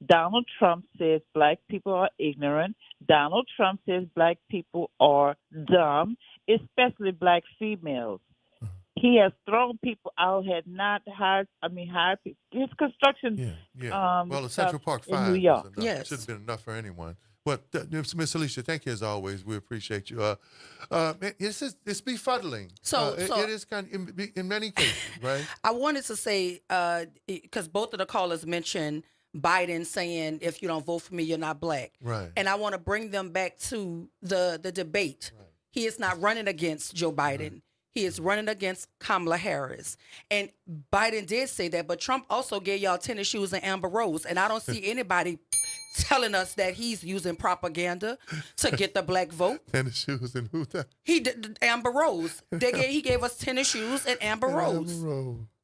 Donald Trump says black people are ignorant. Donald Trump says black people are dumb, especially black females. He has thrown people out, had not hired people. His construction. Well, the Central Park in 5 New York. It should have been enough for anyone. But Miss Alicia, thank you as always. We appreciate you. It's befuddling. It is kind of, in many cases, right? I wanted to say, because both of the callers mentioned Biden saying, if you don't vote for me, you're not black. Right. And I want to bring them back to the debate. Right. He is not running against Joe Biden. Right. He is running against Kamala Harris. And Biden did say that, but Trump also gave y'all tennis shoes and Amber Rose. And I don't see anybody telling us that he's using propaganda to get the black vote. Tennis shoes and who that? He did Amber Rose. He gave us tennis shoes and Amber Rose.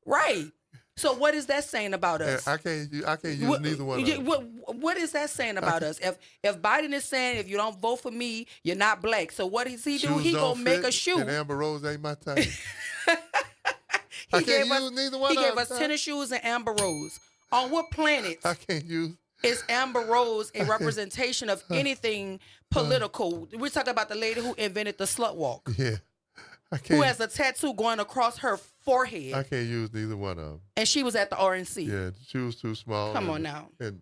Right. So what is that saying about us? I can't use neither one of them. What is that saying about us? If Biden is saying, if you don't vote for me, you're not black. So what does he do? He gonna make a shoe. And Amber Rose ain't my type. I can't use neither one He of gave them. us tennis shoes and Amber Rose. On what planet I can't use. is Amber Rose a representation of anything political? We're talking about the lady who invented the slut walk, Yeah. I who can't. has a tattoo going across her forehead, I can't use neither one of them. and she was at the RNC. Yeah, the shoes too small. Come on now. And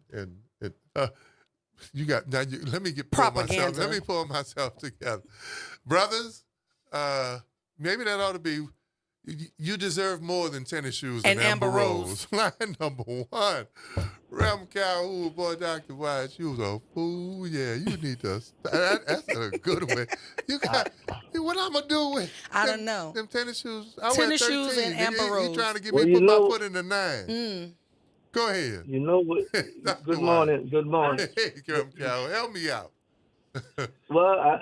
you got now. Let me Propaganda. Let me pull myself together, brothers. Maybe that ought to be. You deserve more than tennis shoes and Amber Rose. Line number one, Rem Calhoun, boy, Dr. Wise, you was a fool. Yeah, you need to. That's a good one. You got. What I'm gonna do with? I don't know. Them tennis shoes. I Tennis wear 13. shoes and Amber Rose. You trying to get Well, me you put know- my foot in the 9? Go ahead. You know what? Good morning. Good morning. Hey, Rem Calhoun, help me out. Well,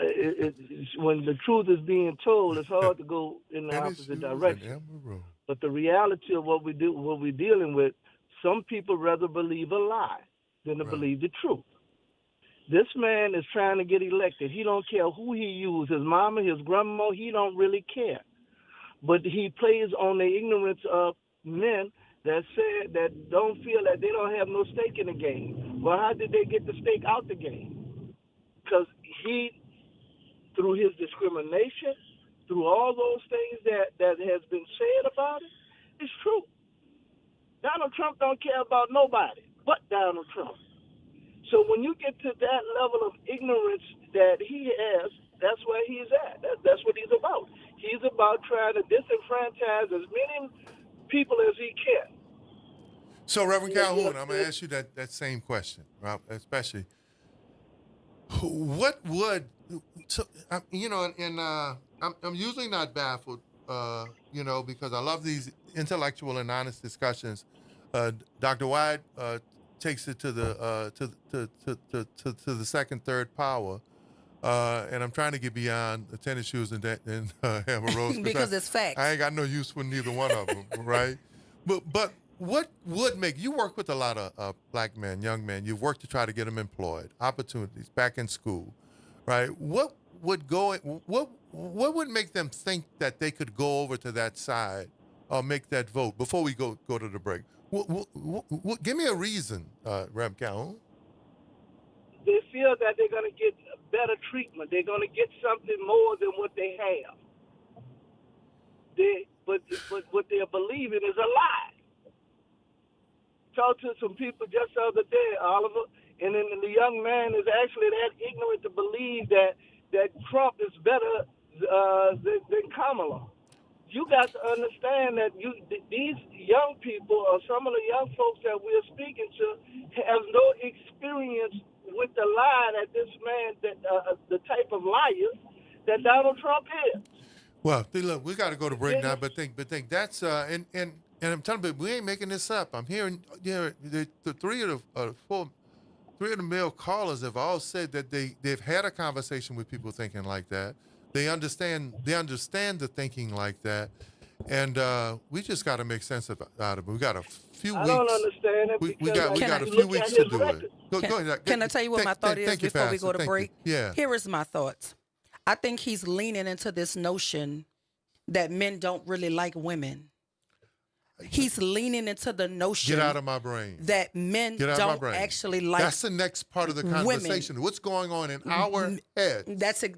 when the truth is being told, it's hard to go in the Tennis opposite shoes direction. and Amber Rose. But the reality of what we're dealing with, some people rather believe a lie than to believe the truth. This man is trying to get elected. He don't care who he uses, his mama, his grandma, he don't really care. But he plays on the ignorance of men that said that don't feel that they don't have no stake in the game. Well, how did they get the stake out the game? Because he, through his discrimination, through all those things that has been said about it, it's true. Donald Trump don't care about nobody but Donald Trump. So when you get to that level of ignorance that he has, that's where he's at. That's what he's about. He's about trying to disenfranchise as many people as he can. So, Reverend Calhoun, I'm going to ask you that same question, right? Especially, what would, I'm usually not baffled, because I love these intellectual and honest discussions. Dr. White takes it to the second, third power, and I'm trying to get beyond the tennis shoes and Amber Rose because it's facts. I ain't got no use for neither one of them, right? But what would make you work with a lot of black men, young men? You've worked to try to get them employed, opportunities, back in school, right? What would make them think that they could go over to that side or make that vote before we go to the break? Give me a reason, Rem Calhoun. They feel that they're going to get better treatment. They're going to get something more than what they have. But what they're believing is a lie. Talked to some people just the other day, Oliver, and then the young man is actually that ignorant to believe that Trump is better than Kamala. You got to understand that these young people or some of the young folks that we're speaking to have no experience with the lie that this man, the type of liar that Donald Trump is. Well, look, we got to go to break now, but think that's and I'm telling you, we ain't making this up. I'm hearing, the three of the male callers have all said that they've had a conversation with people thinking like that. They understand the thinking like that, and we just got to make sense out of it. We got a few weeks. I don't understand it. We got a few weeks to do it. Go ahead. Can I tell you what my thought is before we go to break? Yeah. Here is my thoughts. I think he's leaning into this notion that men don't really like women. He's leaning into the notion. Get out of my brain. That men don't actually like. That's the next part of the conversation. What's going on in our head?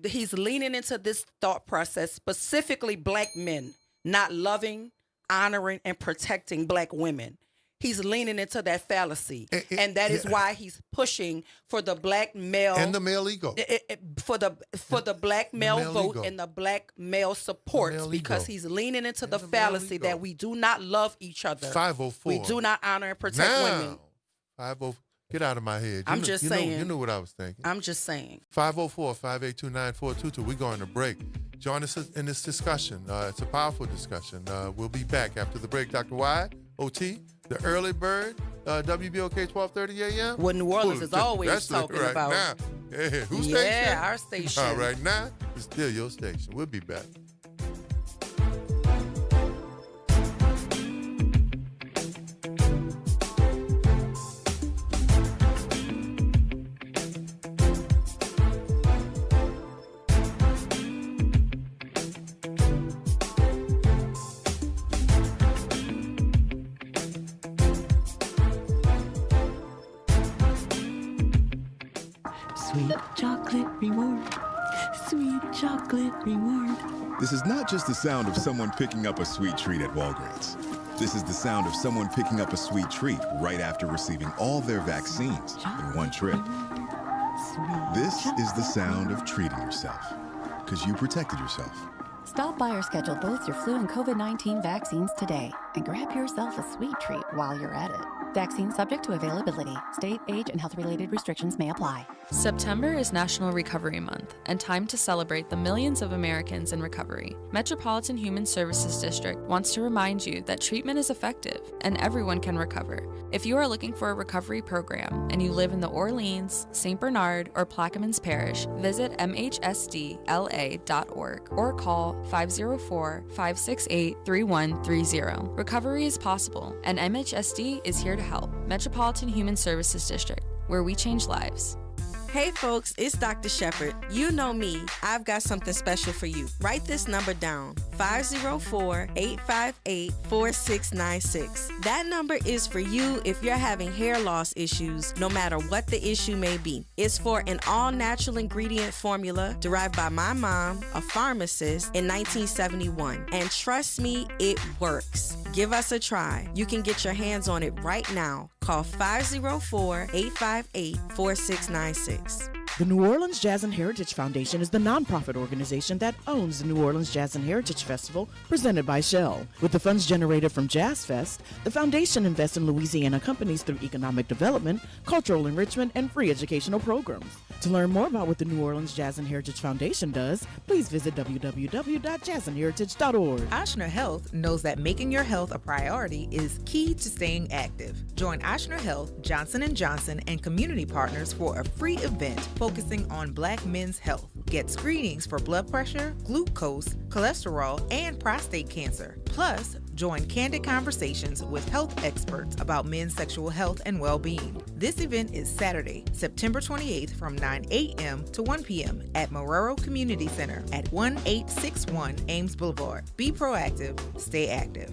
He's leaning into this thought process, specifically black men not loving, honoring, and protecting black women. He's leaning into that fallacy, and that is why he's pushing for the black male and the male ego for the black male vote and the black male support, because he's leaning into the fallacy that we do not love each other. 504. We do not honor and protect women. 504. Get out of my head. I'm just saying. You knew what I was thinking. I'm just saying. 504-582-9422. We're going to break. Join us in this discussion. It's a powerful discussion. We'll be back after the break. Dr. Y, OT, the early bird, WBOK 1230 a.m. What New Orleans is always talking about. Now. Hey, whose station? Yeah, our station. All right, now it's still your station. We'll be back. Sweet chocolate reward. Sweet chocolate reward. This is not just the sound of someone picking up a sweet treat at Walgreens. This is the sound of someone picking up a sweet treat right after receiving all their vaccines in one trip. This is the sound of treating yourself, because you protected yourself. Stop by or schedule both your flu and COVID-19 vaccines today and grab yourself a sweet treat while you're at it. Vaccine subject to availability. State, age, and health-related restrictions may apply. September is National Recovery Month and time to celebrate the millions of Americans in recovery. Metropolitan Human Services District wants to remind you that treatment is effective and everyone can recover. If you are looking for a recovery program and you live in the Orleans, St. Bernard, or Plaquemines Parish, visit mhsdla.org or call 504-568-3130. Recovery is possible, and MHSD is here to help. Metropolitan Human Services District, where we change lives. Hey folks, it's Dr. Shepard. You know me, I've got something special for you. Write this number down, 504-858-4696. That number is for you if you're having hair loss issues, no matter what the issue may be. It's for an all-natural ingredient formula derived by my mom, a pharmacist, in 1971. And trust me, it works. Give us a try. You can get your hands on it right now. Call 504-858-4696. The New Orleans Jazz and Heritage Foundation is the nonprofit organization that owns the New Orleans Jazz and Heritage Festival presented by Shell. With the funds generated from Jazz Fest, the foundation invests in Louisiana companies through economic development, cultural enrichment, and free educational programs. To learn more about what the New Orleans Jazz and Heritage Foundation does, please visit www.jazzandheritage.org. Ochsner Health knows that making your health a priority is key to staying active. Join Ochsner Health, Johnson & Johnson, and community partners for a free event focusing on Black men's health. Get screenings for blood pressure, glucose, cholesterol, and prostate cancer. Plus, join candid conversations with health experts about men's sexual health and well-being. This event is Saturday, September 28th from 9 a.m. to 1 p.m. at Marrero Community Center at 1861 Ames Boulevard. Be proactive, stay active.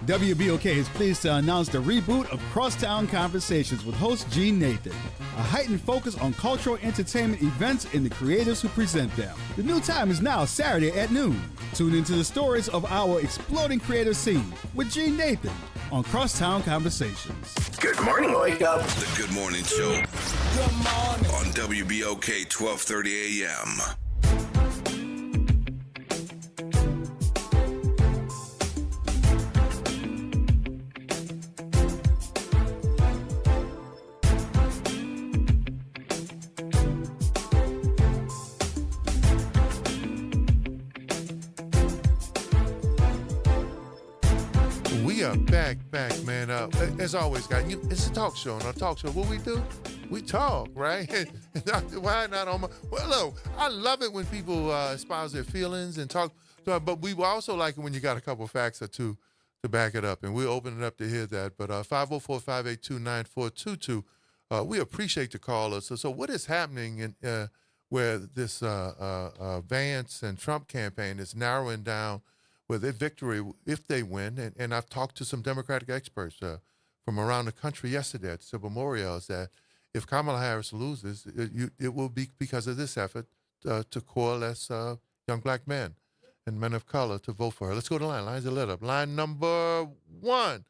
WBOK is pleased to announce the reboot of Crosstown Conversations with host Gene Nathan, a heightened focus on cultural entertainment events and the creators who present them. The new time is now Saturday at noon. Tune into the stories of our exploding creative scene with Gene Nathan on Crosstown Conversations. Good morning, Wake Up. The Good Morning Show. Good morning. On WBOK 1230 AM. We are back, man. As always, guys, it's a talk show. And on a talk show, what we do, we talk, right? And Dr. Wyatt not on my. Well, look, I love it when people espouse their feelings and talk. But we also like it when you got a couple facts or two to back it up. And we'll open it up to hear that. But 504-582-9422, we appreciate the callers. So what is happening in where this Vance and Trump campaign is narrowing down with their victory if they win? And I've talked to some Democratic experts from around the country yesterday at Civil Memorials that if Kamala Harris loses, it will be because of this effort to coalesce young black men and men of color to vote for her. Let's go to line. Lines are lit up. Line number one,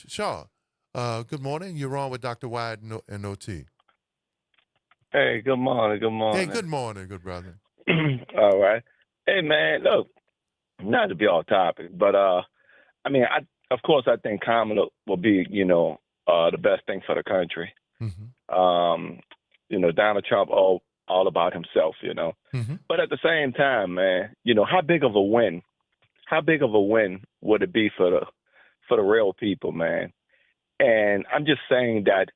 Shaw. Good morning. You're on with Dr. Wyatt and OT. Hey, good morning. Good morning. Hey, good morning, good brother. All right. Hey, man, look, not to be off topic, but I mean, of course, I think Kamala will be, the best thing for the country. Mm-hmm. Donald Trump all about himself, Mm-hmm. But at the same time, man, how big of a win would it be for the real people, man? And I'm just saying that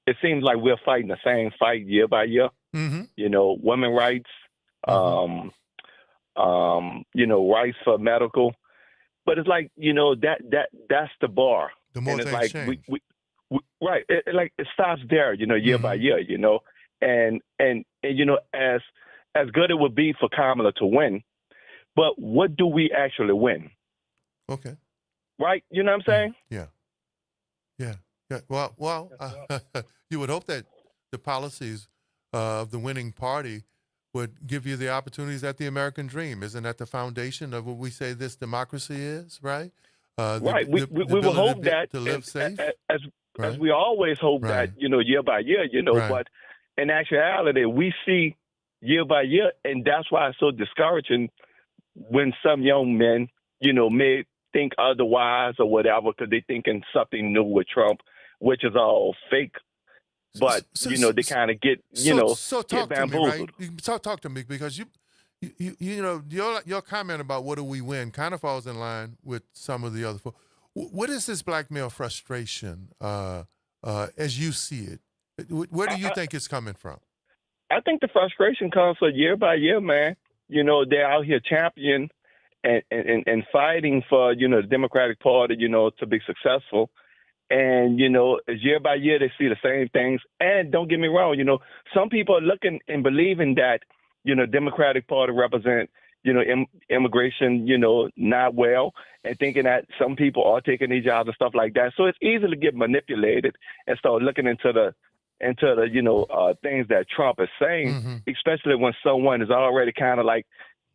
it seems like we're fighting the same fight year by year. Mm-hmm. Women rights, rights for medical, but it's like, that's the bar. The more and it's things like change. we right. It stops there, year by year, and as good it would be for Kamala to win, but what do we actually win? Okay. Right. You know what I'm saying? Yeah. Well, you would hope that the policies of the winning party would give you the opportunities that the American dream. Isn't that the foundation of what we say this democracy is, right? Right. We will hope that to live safe. As we always hope that, year by year, but in actuality, we see year by year, and that's why it's so discouraging when some young men, may think otherwise or whatever because they're thinking something new with Trump, which is all fake. But, they kind of get, talk get to me, bamboozled. right? Talk to me because your comment about what do we win kind of falls in line with some of the other folks. What is this black male frustration as you see it? Where do you think it's coming from? I think the frustration comes for year by year, man. They're out here championing and fighting for, the Democratic Party, to be successful. And, as year by year, they see the same things. And don't get me wrong, some people are looking and believing that, Democratic Party represent, immigration, not well, and thinking that some people are taking these jobs and stuff like that. So it's easy to get manipulated and start looking into the things that Trump is saying, especially when someone is already kind of like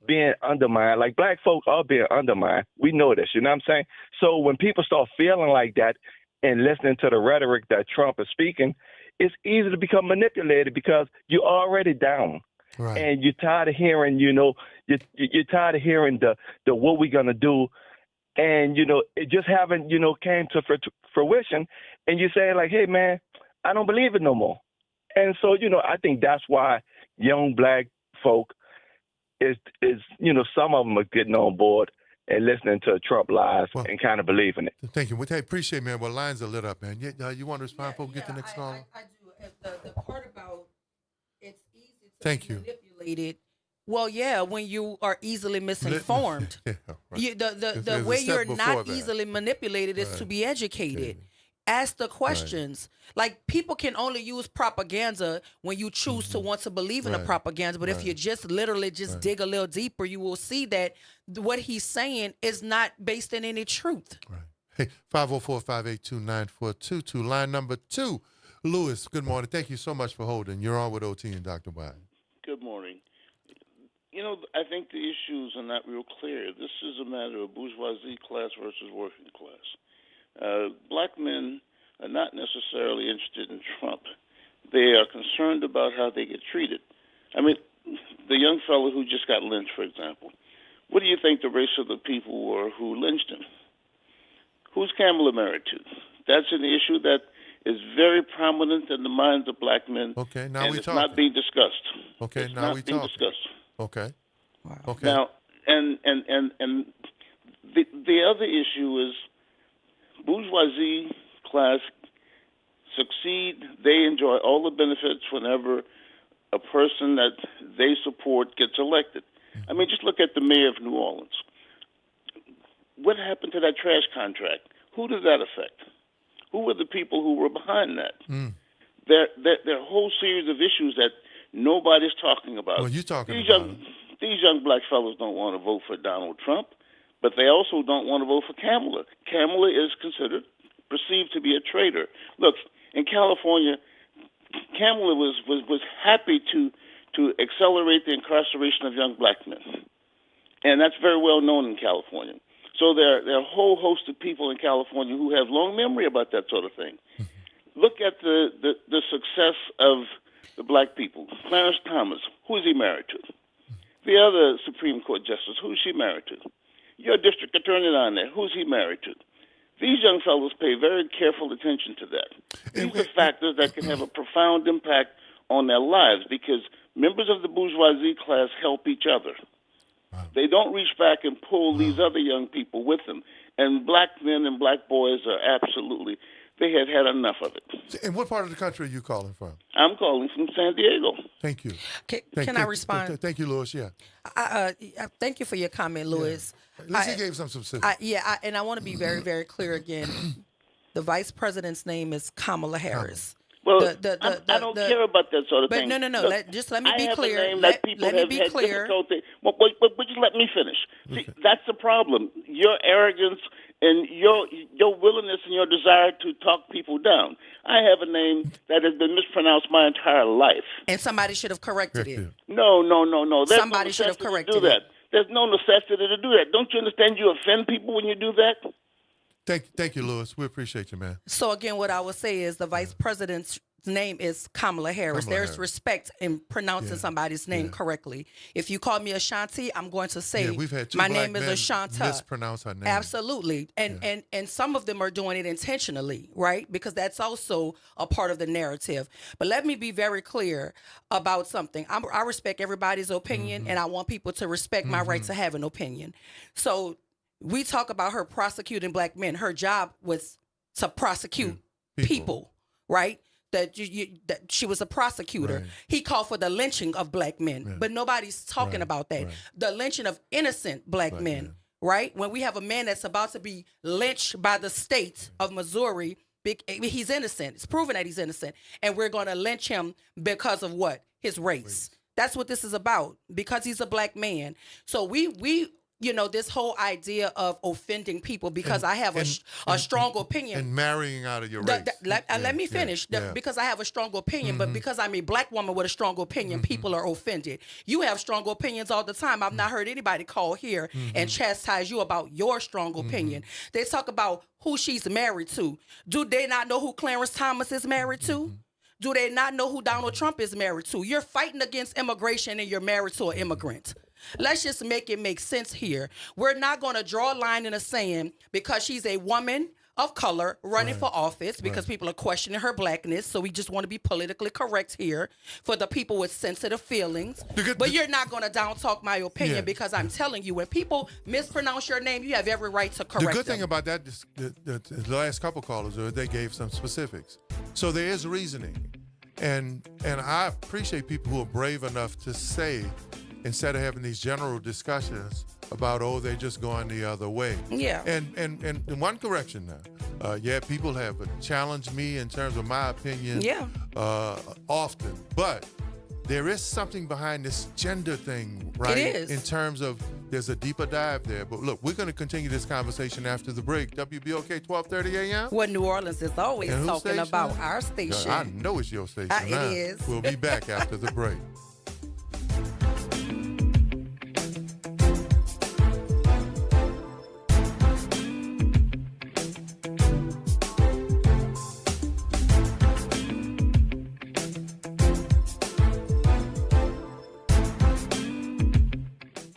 being undermined. Like black folk are being undermined. We know this, you know what I'm saying? So when people start feeling like that and listening to the rhetoric that Trump is speaking, it's easy to become manipulated because you're already down. Right. And you're tired of hearing, you're tired of hearing the what we're gonna do, and it just haven't, came to fruition, and you're saying like, hey man, I don't believe it no more. And so, I think that's why young black folk is some of them are getting on board and listening to Trump lies and kind of believing it. Thank you. Hey, appreciate it, man. Well, lines are lit up, man. You want to respond before we get the next caller? I do. The part about it's easy to Thank be you. manipulated. Well, yeah, when you are easily misinformed. Yeah, right. The There's a way step you're before not that. easily manipulated is to be educated. Ask the questions. Like people can only use propaganda when you choose to want to believe in the propaganda. But if you just literally just dig a little deeper, you will see that what he's saying is not based in any truth. Hey, 504-582-9422. Line number 2. Lewis, good morning. Thank you so much for holding. You're on with OT and Dr. Wyatt. Good morning. I think the issues are not real clear. This is a matter of bourgeoisie class versus working class. Black men are not necessarily interested in Trump. They are concerned about how they get treated. I mean, the young fellow who just got lynched, for example, what do you think the race of the people were who lynched him? Who's Kamala married to? That's an issue that is very prominent in the minds of black men. Okay, now and we it's talking. not being discussed. Okay, it's now not we being talking. discussed. Okay. Wow. Okay. Now, and the other issue is bourgeoisie class succeed. They enjoy all the benefits whenever a person that they support gets elected. I mean, just look at the mayor of New Orleans. What happened to that trash contract? Who did that affect? Who were the people who were behind that? There are a whole series of issues that nobody's talking about. Well, you're talking These young black fellows don't want to vote for Donald Trump, but they also don't want to vote for Kamala. Kamala is perceived to be a traitor. Look, in California, Kamala was happy to accelerate the incarceration of young black men, and that's very well known in California. So there are a whole host of people in California who have long memory about that sort of thing. Look at the success of the black people. Clarence Thomas, who is he married to? The other Supreme Court justice, who is she married to? Your district attorney down there, who's he married to? These young fellows pay very careful attention to that. These are factors that can have a profound impact on their lives because members of the bourgeoisie class help each other. They don't reach back and pull these other young people with them. And black men and black boys are absolutely, they have had enough of it. And what part of the country are you calling from? I'm calling from San Diego. Thank you. Can I respond? Thank you, Lewis. Yeah. Thank you for your comment, Lewis. At least he gave some specifics. And I want to be very, very clear again. The vice president's name is Kamala Harris. Well, I don't care about that sort of thing. But no. Look, just let me be I have clear. A name that people have me be had clear. difficulty. But just let me finish. See, that's the problem. Your arrogance and your willingness and your desire to talk people down. I have a name that has been mispronounced my entire life. And somebody should have corrected it. No. There's Somebody should have corrected do that. it. There's no necessity to do that. Don't you understand you offend people when you do that? Thank you, Louis. We appreciate you, man. So again, what I would say is the vice president's name is Kamala Harris. Kamala There's Harris. respect in pronouncing somebody's name correctly. If you call me Ashanti, I'm going to say we've had two my black name is men Ashanta. mispronounce her name. Absolutely. And some of them are doing it intentionally, right? Because that's also a part of the narrative. But let me be very clear about something. I respect everybody's opinion, and I want people to respect my right to have an opinion. So we talk about her prosecuting black men. Her job was to prosecute people, right? That that she was a prosecutor. Right. He called for the lynching of black men, but nobody's talking about that. The lynching of innocent black men, right? When we have a man that's about to be lynched by the state of Missouri, he's innocent. It's proven that he's innocent, and we're going to lynch him because of what? His race. That's what this is about, because he's a black man. So we this whole idea of offending people because I have a strong opinion. And marrying out of your race. Let me finish. Because I have a strong opinion, but because I'm a black woman with a strong opinion, people are offended. You have strong opinions all the time. I've not heard anybody call here and chastise you about your strong opinion. They talk about who she's married to. Do they not know who Clarence Thomas is married to? Do they not know who Donald Trump is married to? You're fighting against immigration and you're married to an immigrant. Let's just make it make sense here. We're not going to draw a line in the sand because she's a woman of color running for office because people are questioning her blackness. So we just want to be politically correct here for the people with sensitive feelings. But you're not going to down talk my opinion because I'm telling you, when people mispronounce your name, you have every right to correct them. The good thing about that, the last couple callers, they gave some specifics. So there is reasoning. And I appreciate people who are brave enough to say, instead of having these general discussions about, they're just going the other way. Yeah. And one correction now. People have challenged me in terms of my opinion often. But there is something behind this gender thing, right? It is. In terms of there's a deeper dive there. But look, we're going to continue this conversation after the break. WBOK 1230 a.m. What New Orleans is always And whose talking station? about our station. I know it's your station. It now. is. We'll be back after the break.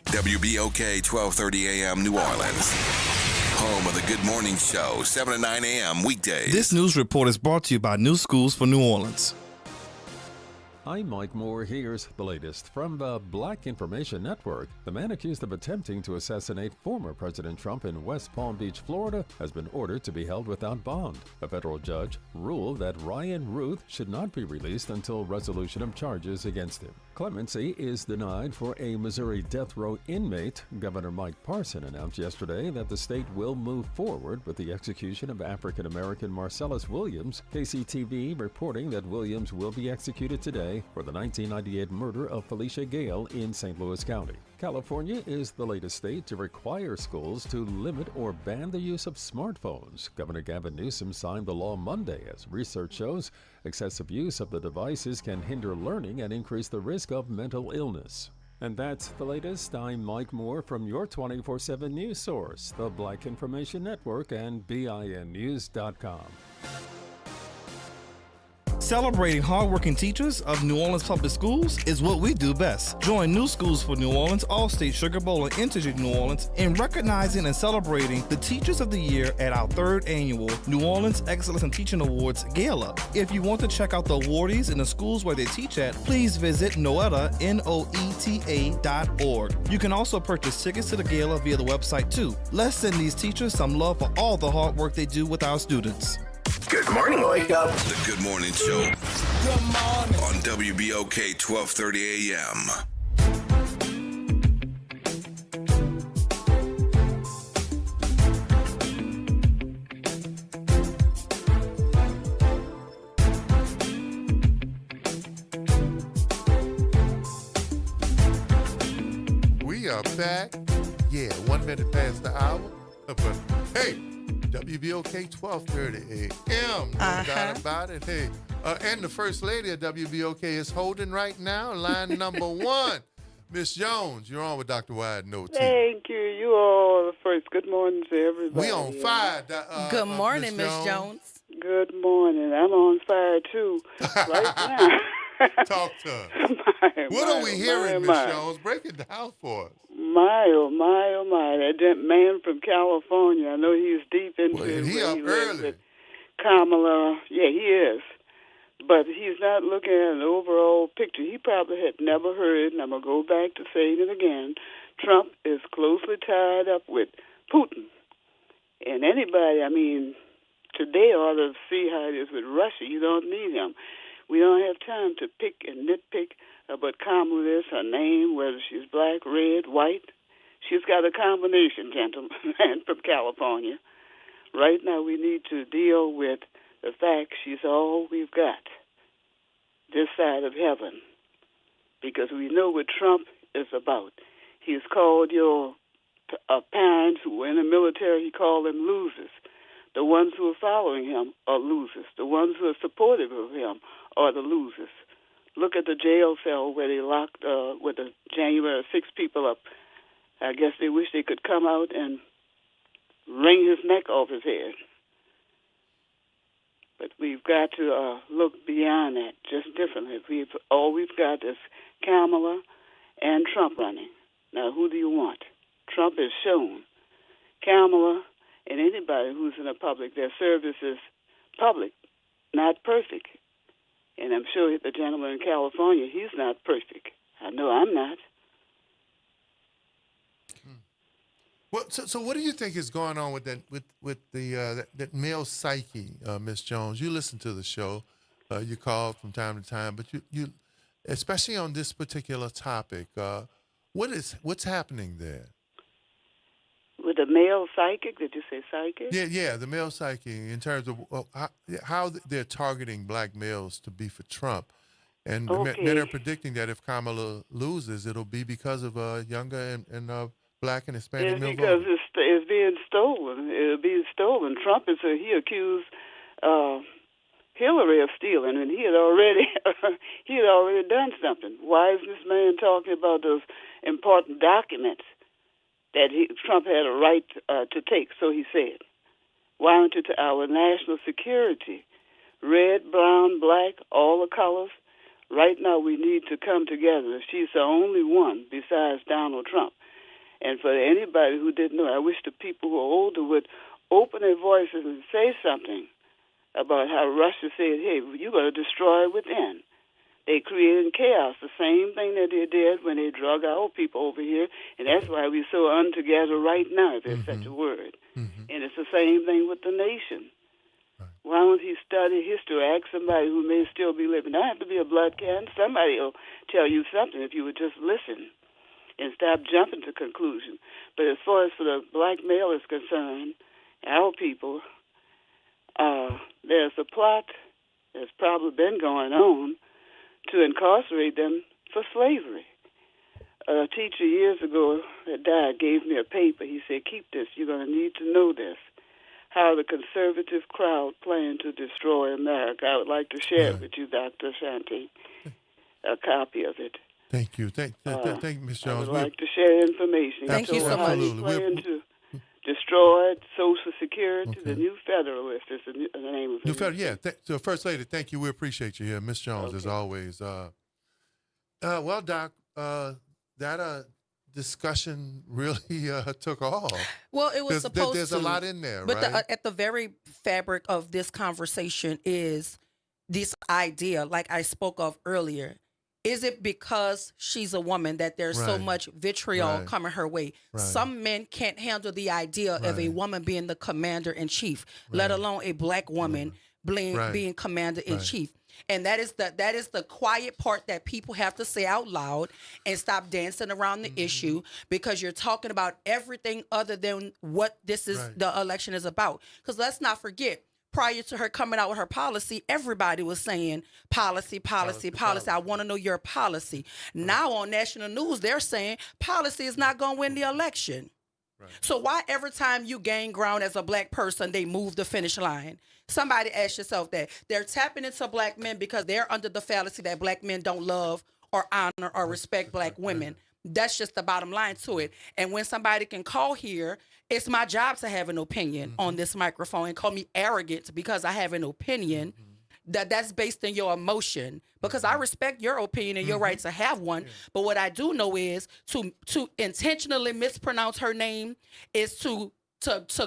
WBOK 1230 AM New Orleans. Home of the Good Morning Show, 7 to 9 a.m. weekdays. This news report is brought to you by New Schools for New Orleans. I'm Mike Moore. Here's the latest from the Black Information Network. The man accused of attempting to assassinate former President Trump in West Palm Beach, Florida, has been ordered to be held without bond. A federal judge ruled that Ryan Ruth should not be released until resolution of charges against him. Clemency is denied for a Missouri death row inmate. Governor Mike Parson announced yesterday that the state will move forward with the execution of African-American Marcellus Williams. KCTV reporting that Williams will be executed today for the 1998 murder of Felicia Gale in St. Louis County. California is the latest state to require schools to limit or ban the use of smartphones. Governor Gavin Newsom signed the law Monday as research shows excessive use of the devices can hinder learning and increase the risk of mental illness. And that's the latest. I'm Mike Moore from your 24/7 news source, the Black Information Network and BINnews.com. Celebrating hardworking teachers of New Orleans Public Schools is what we do best. Join New Schools for New Orleans, Allstate, Sugar Bowl, and Integer New Orleans in recognizing and celebrating the Teachers of the Year at our 3rd annual New Orleans Excellence in Teaching Awards Gala. If you want to check out the awardees in the schools where they teach at, please visit noeta, noeta.org. You can also purchase tickets to the gala via the website too. Let's send these teachers some love for all the hard work they do with our students. Good morning, wake up. The Good Morning Show. Good morning. On WBOK 1230 AM. We are back. 1 minute past the hour. But hey, WBOK 1230 AM. No doubt about it. Hey, and the First Lady of WBOK is holding right now, line number 1. Miss Jones, you're on with Dr. Wide No T. Thank you. You all are the first. Good morning to everybody. We on fire. Good morning, Miss Jones. Good morning. I'm on fire, too, right now. Talk to us. What are we hearing, Miss Jones? Break it down for us. My, oh, my, oh, my. That man from California, I know he's deep into it. He up early. With Kamala. Yeah, he is. But he's not looking at an overall picture. He probably had never heard, and I'm going to go back to saying it again, Trump is closely tied up with Putin. And anybody, I mean, today ought to see how it is with Russia. You don't need him. We don't have time to pick and nitpick about Kamala is, her name, whether she's black, red, white. She's got a combination, gentlemen, from California. Right now we need to deal with the fact she's all we've got this side of heaven, because we know what Trump is about. He's called your parents who were in the military, he called them losers. The ones who are following him are losers. The ones who are supportive of him are the losers. Look at the jail cell where they locked with the January 6 people up. I guess they wish they could come out and wring his neck off his head. But we've got to look beyond that, just differently. All we've got is Kamala and Trump running. Now, who do you want? Trump has shown. Kamala and anybody who's in the public, their service is public, not perfect. And I'm sure the gentleman in California, he's not perfect. I know I'm not. Well, so what do you think is going on with that male psyche, Miss Jones? You listen to the show, you call from time to time, but you especially on this particular topic, what's happening there? With the male psychic, did you say psychic? Yeah, the male psyche in terms of how they're targeting black males to be for Trump, and men are predicting that if Kamala loses, it'll be because of younger and black and Hispanic male because it's being stolen. It'll be stolen. Trump he accused Hillary of stealing, and he had already done something. Why is this man talking about those important documents that Trump had a right to take? So he said. Why aren't you to our national security? Red, brown, black, all the colors. Right now we need to come together. She's the only one besides Donald Trump. And for anybody who didn't know, I wish the people who are older would open their voices and say something about how Russia said, hey, you're going to destroy within. They created chaos, the same thing that they did when they drug our people over here, and that's why we're so untogether right now, if there's such a word. And it's the same thing with the nation. Why don't he study history, ask somebody who may still be living? Don't have to be a blood can. Somebody will tell you something if you would just listen and stop jumping to conclusion. But as far as for the black male is concerned, our people, there's a plot that's probably been going on to incarcerate them for slavery. A teacher years ago that died gave me a paper. He said, keep this. You're going to need to know this. How the conservative crowd plan to destroy America. I would like to share it with you, Dr. Shanti, a copy of it. Thank you. Thank you, Ms. Jones. I would like to share information. Thank you so much. How you plan to destroy Social Security. The New Federalist is the name of it. New Federalist, yeah. So, First Lady, thank you. We appreciate you here. Ms. Jones, as always. Well, Doc, that discussion really took off. Well, it was supposed to. There's a lot in there, but right? At the very fabric of this conversation is this idea, like I spoke of earlier. Is it because she's a woman that there's so much vitriol coming her way? Some men can't handle the idea of a woman being the commander-in-chief, let alone a black woman being commander-in-chief. And that is the quiet part that people have to say out loud and stop dancing around the issue, because you're talking about everything other than what this is the election is about. Because let's not forget, prior to her coming out with her policy, everybody was saying policy. I want to know your policy. Now on national news, they're saying policy is not going to win the election. So why every time you gain ground as a black person, they move the finish line? Somebody ask yourself that. They're tapping into black men because they're under the fallacy that black men don't love or honor or respect black women. That's just the bottom line to it. And when somebody can call here, it's my job to have an opinion on this microphone and call me arrogant because I have an opinion. That's based on your emotion, because I respect your opinion and your right to have one. But what I do know is to intentionally mispronounce her name is to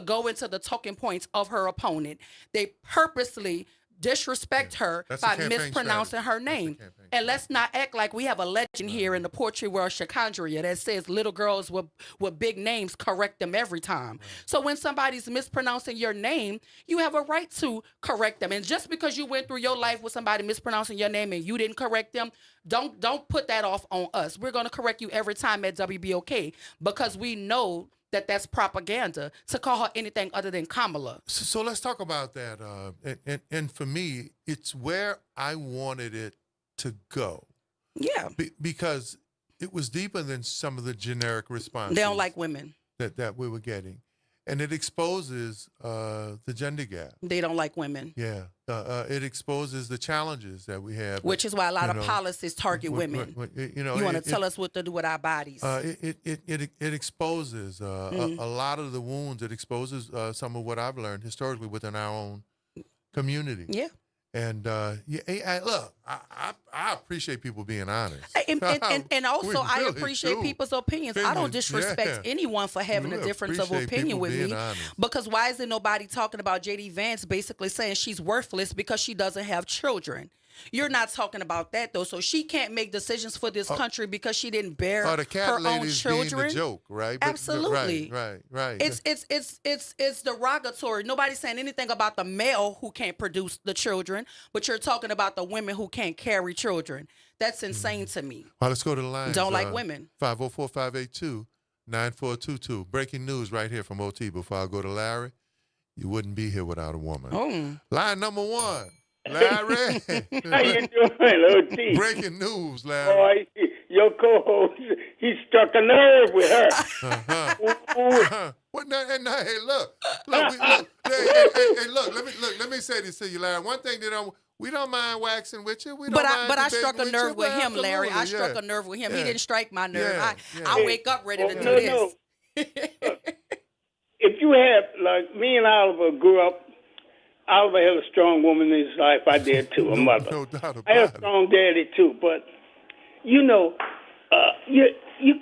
go into the talking points of her opponent. They purposely disrespect her by mispronouncing her name. And let's not act like we have a legend here in the poetry world, Shakandria, that says little girls with big names correct them every time. So when somebody's mispronouncing your name, you have a right to correct them. And just because you went through your life with somebody mispronouncing your name and you didn't correct them, don't put that off on us. We're going to correct you every time at WBOK because we know that's propaganda to call her anything other than Kamala. So let's talk about that. And for me, it's where I wanted it to go. Yeah. Because it was deeper than some of the generic responses. They don't like women. That we were getting. And it exposes the gender gap. They don't like women. Yeah. It exposes the challenges that we have. Which is why a lot of policies target women. You want to tell us what to do with our bodies. It exposes a lot of the wounds. It exposes some of what I've learned historically within our own community. Yeah. And look, I appreciate people being honest. And also, I really appreciate people's opinions. I don't disrespect anyone for having a difference of opinion with me. Because why isn't nobody talking about J.D. Vance basically saying she's worthless because she doesn't have children? You're not talking about that, though. So she can't make decisions for this country because she didn't bear the cat her own lady's children. Being the joke, right? Absolutely. Right. It's derogatory. Nobody's saying anything about the male who can't produce the children, but you're talking about the women who can't carry children. That's insane to me. Well, let's go to the line. Don't like women. 504-582-9422. Breaking news right here from OT. Before I go to Larry, you wouldn't be here without a woman. Line number one. Larry. How you doing, OT? Breaking news, Larry. Boy, your co-host, he struck a nerve with her. What? Hey, look. Hey, look. Let me say this to you, Larry. One thing that we don't mind waxing with you. But I struck a nerve with him, Larry. I struck a nerve with him. He didn't strike my nerve. I wake up ready to do this. No. If you have, like, me and Oliver grew up. Oliver had a strong woman in his life. I did too, a mother. No doubt about I had a strong daddy too. But you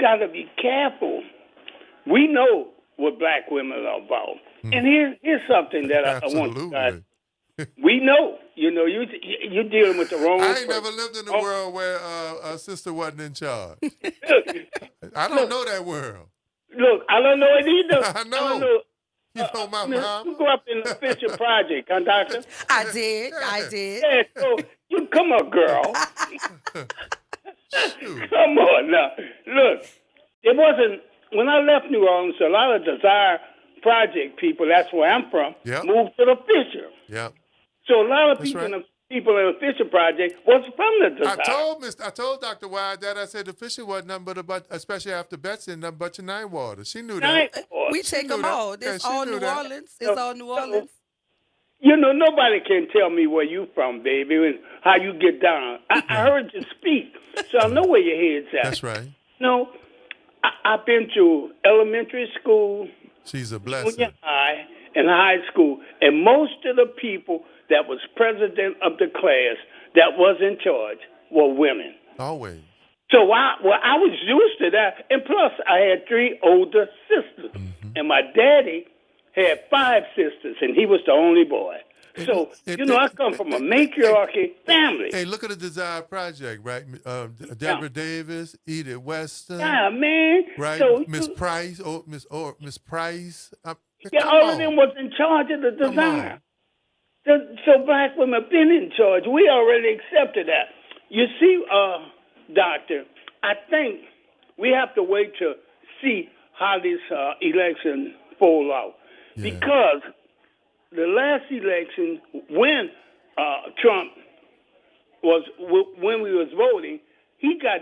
got to be careful. We know what black women are about, and here's something that I want you guys. We know. You're dealing with the wrong. I ain't never lived in a world where a sister wasn't in charge. I don't know that world. Look, I don't know it either. I know. You know my mom. You grew up in the Fisher Project, huh, Doctor? I did. Yeah, so you come on, girl. Come on now. Look, it wasn't when I left New Orleans. A lot of Desire Project people, that's where I'm from, moved to the Fisher. Yep. So a lot of people in the Fisher Project was from the Desire. I told Dr. Wide that. I said the Fisher wasn't nothing but especially after Betsy, nothing but your Nine Water. She knew that. We take them all. It's all New Orleans. It's all New Orleans. Nobody can tell me where you from, baby, and how you get down. I heard you speak, so I know where your head's at. That's right. I've been to elementary school. She's a blessing. Junior high and high school, and most of the people that was president of the class that was in charge were women. Always. So I was used to that. And plus, I had 3 older sisters. And my daddy had 5 sisters, and he was the only boy. So, I come from a matriarchy family. Hey, look at the Desire Project, right? Deborah Davis, Edith Weston. Yeah, man. Right? So, Miss Price. Miss Price. All of them was in charge of the Desire. So black women have been in charge. We already accepted that. You see, Doctor, I think we have to wait to see how this election fall out. Yeah. Because the last election, when Trump when we was voting, he got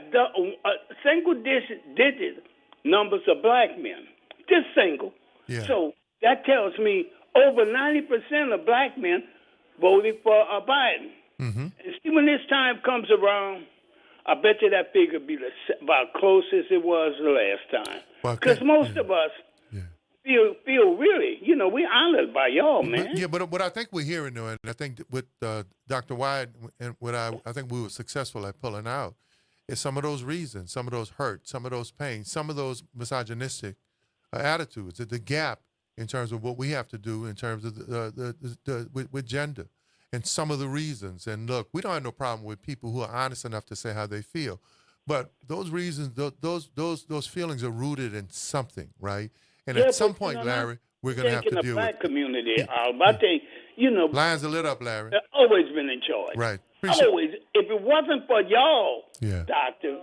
single-digit numbers of black men. just single. Yeah. So that tells me over 90% of black men voted for Biden. Mm-hmm. And see, when this time comes around, I bet you that figure will be about close as it was the last time. Because most of us feel really, we're honored by y'all, man. But what I think we're hearing, though, and I think with Dr. Wyatt, and what I think we were successful at pulling out, is some of those reasons, some of those hurt, some of those pains, some of those misogynistic attitudes, the gap in terms of what we have to do in terms of with gender, and some of the reasons. And look, we don't have no problem with people who are honest enough to say how they feel, but those reasons, those feelings are rooted in something, right? And at some point, Larry, we're going to have to deal with it. In the black community, Al, lines are lit up, Larry. They've always been in charge. Right. Always. If it wasn't for y'all, doctor,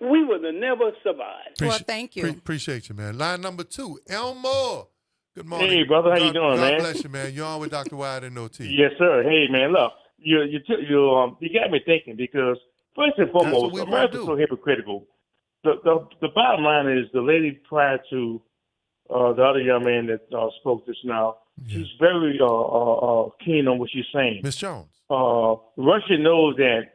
we would have never survived. Well, thank you. Appreciate you, man. Line number 2, Elmore. Good morning. Hey, brother. How you doing, God man? God bless you, man. You're on with Dr. Wyatt and OT. Yes, sir. Hey, man, look, you got me thinking because first and foremost, America's so hypocritical. The bottom line is the lady prior to the other young man that spoke just now, she's very keen on what she's saying. Miss Jones. Russia knows that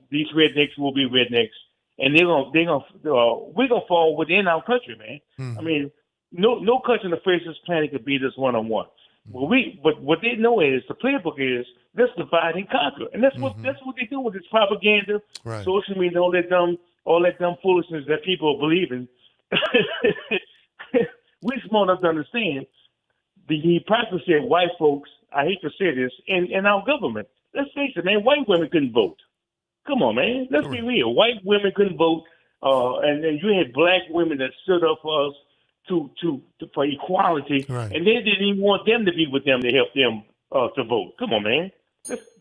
these rednecks will be rednecks, and we're gonna fall within our country, man. Mm-hmm. I mean, no country on the face of this planet could beat us one-on-one. But what they know is the playbook is let's divide and conquer, and that's what they do with this propaganda, social media, all that dumb foolishness that people believe in. We're smart enough to understand the hypocrisy of white folks, I hate to say this, in our government. Let's face it, man, white women couldn't vote. Come on, man. Let's be real. White women couldn't vote, and then you had black women that stood up for us for equality, and they didn't even want them to be with them to help them to vote. Come on, man.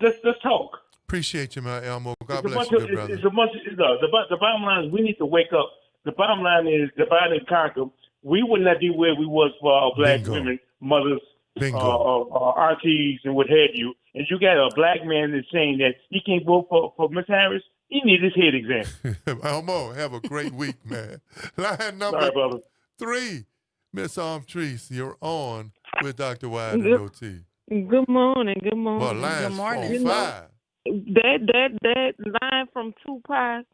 Let's talk. Appreciate you, man, Elmo. God bless you, good brother. The bottom line is we need to wake up. The bottom line is divide and conquer. We would not be where we was for our black women, mothers, aunties, and what have you. And you got a black man that's saying that he can't vote for Miss Harris. He needs his head examined. Elmo, have a great week, man. Line number 3, Miss Armstrese, you're on with Dr. Wyatt and OT. Good morning. Good morning. Well, line's good morning. 5. That line from Tupac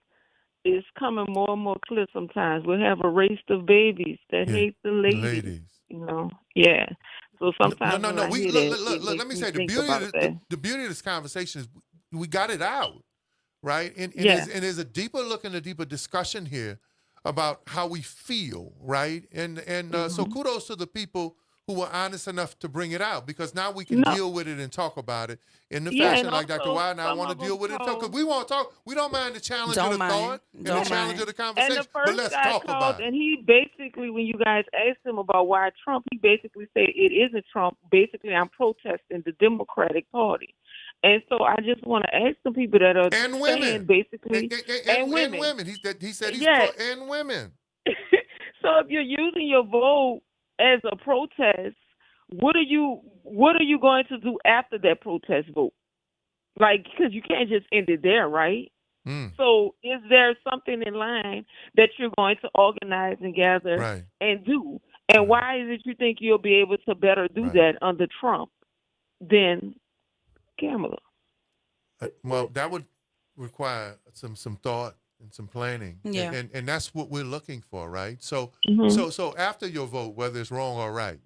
is coming more and more clear sometimes. We have a race of babies that hate the ladies. Yeah. So sometimes No. Let me say the beauty of this conversation is we got it out, right? And there's a deeper look and a deeper discussion here about how we feel, right? And so kudos to the people who were honest enough to bring it out, because now we can deal with it and talk about it in the fashion like Dr. Wyatt. And I want to deal with it because we want to talk. We don't mind the challenge of the thought and the challenge of the conversation, and the first but let's guy talk about it. And he basically, when you guys asked him about why Trump, he basically said it isn't Trump. Basically, I'm protesting the Democratic Party. And so I just want to ask some people that are and women, basically, and women. He said he's pro and women. So if you're using your vote as a protest, what are you going to do after that protest vote? Like, because you can't just end it there, right? So is there something in line that you're going to organize and gather and do? And why is it you think you'll be able to better do that under Trump than Kamala? Well, that would require some thought and some planning. Yeah. And that's what we're looking for, right? So so after your vote, whether it's wrong or right.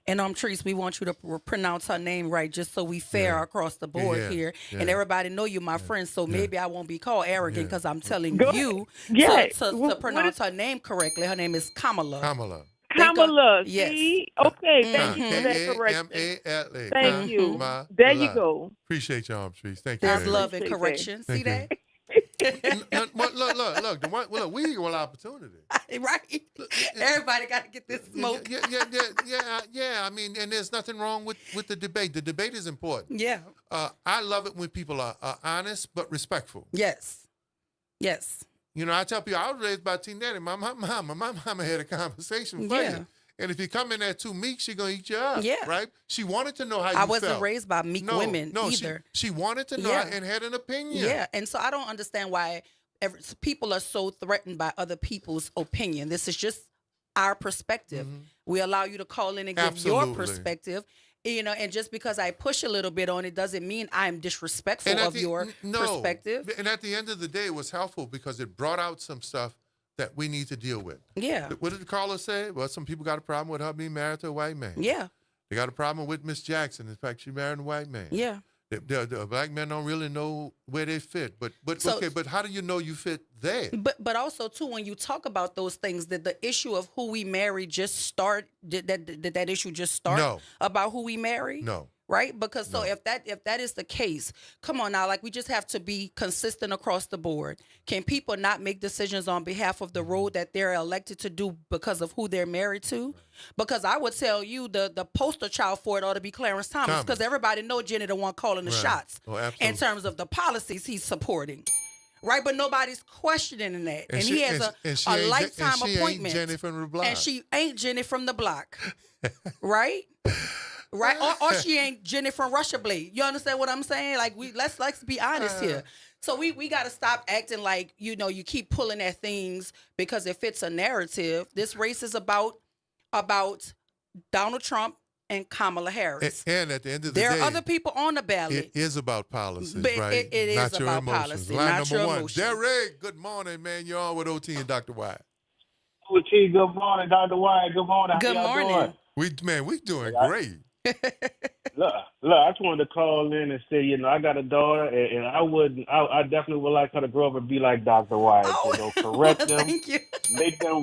And Treese, we want you to pronounce her name right, just so we fair across the board here, and everybody know you, my friend. So maybe I won't be called arrogant because I'm telling you to pronounce her name correctly. Her name is Kamala. Kamala. Yes. See? Okay. Thank you for that correction. Kamala. Thank you. There you go. Appreciate you, Treese. Thank you. That's love and correction. See that? Look, we equal opportunity. Right. Everybody got to get this smoke. Yeah. I mean, and there's nothing wrong with the debate. The debate is important. Yeah. I love it when people are honest but respectful. Yes. You know, I tell people, I was raised by a teen daddy. My mama had a conversation for you. And if you come in there too meek, she gonna eat you up. Yeah. Right? She wanted to know how you felt. I wasn't raised by meek women either. She wanted to know and had an opinion. Yeah. And so I don't understand why people are so threatened by other people's opinion. This is just our perspective. We allow you to call in and give your Absolutely. perspective. You know, and just because I push a little bit on it doesn't mean I'm disrespectful of your perspective. And at the end of the day, it was helpful because it brought out some stuff that we need to deal with. Yeah. What did the caller say? Well, some people got a problem with her being married to a white man. Yeah. They got a problem with Miss Jackson. In fact, she married a white man. Yeah. The black men don't really know where they fit. But So- okay, but how do you know you fit there? But also too, when you talk about those things, that the issue of who we marry just start did that issue just start No. about who we marry? No. Right? Because so if that is the case, come on now, like we just have to be consistent across the board. Can people not make decisions on behalf of the road that they're elected to do because of who they're married to? Because I would tell you the poster child for it ought to be Clarence Thomas, because everybody know Jenny the one calling the Right. shots Oh, absolutely. in terms of the policies he's supporting. Right, but nobody's questioning that, and she- he has and she a ain't- lifetime and she ain't appointment. Jenny from the block. And she ain't Jenny from the block, right? Right, or she ain't Jenny from Russia Blade. You understand what I'm saying? Like let's be honest here. So we got to stop acting like you keep pulling at things because it fits a narrative. This race is about Donald Trump and Kamala Harris. And at the end of the There day, are other people on the ballot. it is about policies, But right? it is not your about emotions. policy, Line not number your one. emotions. Derek, good morning, man. You're on with OT and Dr. Wyatt. OT, good morning, Dr. Wyatt. Good morning. How Good y'all morning. doing? We doing great. Look, I just wanted to call in and say, I got a daughter, and I definitely would like her to grow up and be like Dr. Wyatt. Correct them, Thank you. make them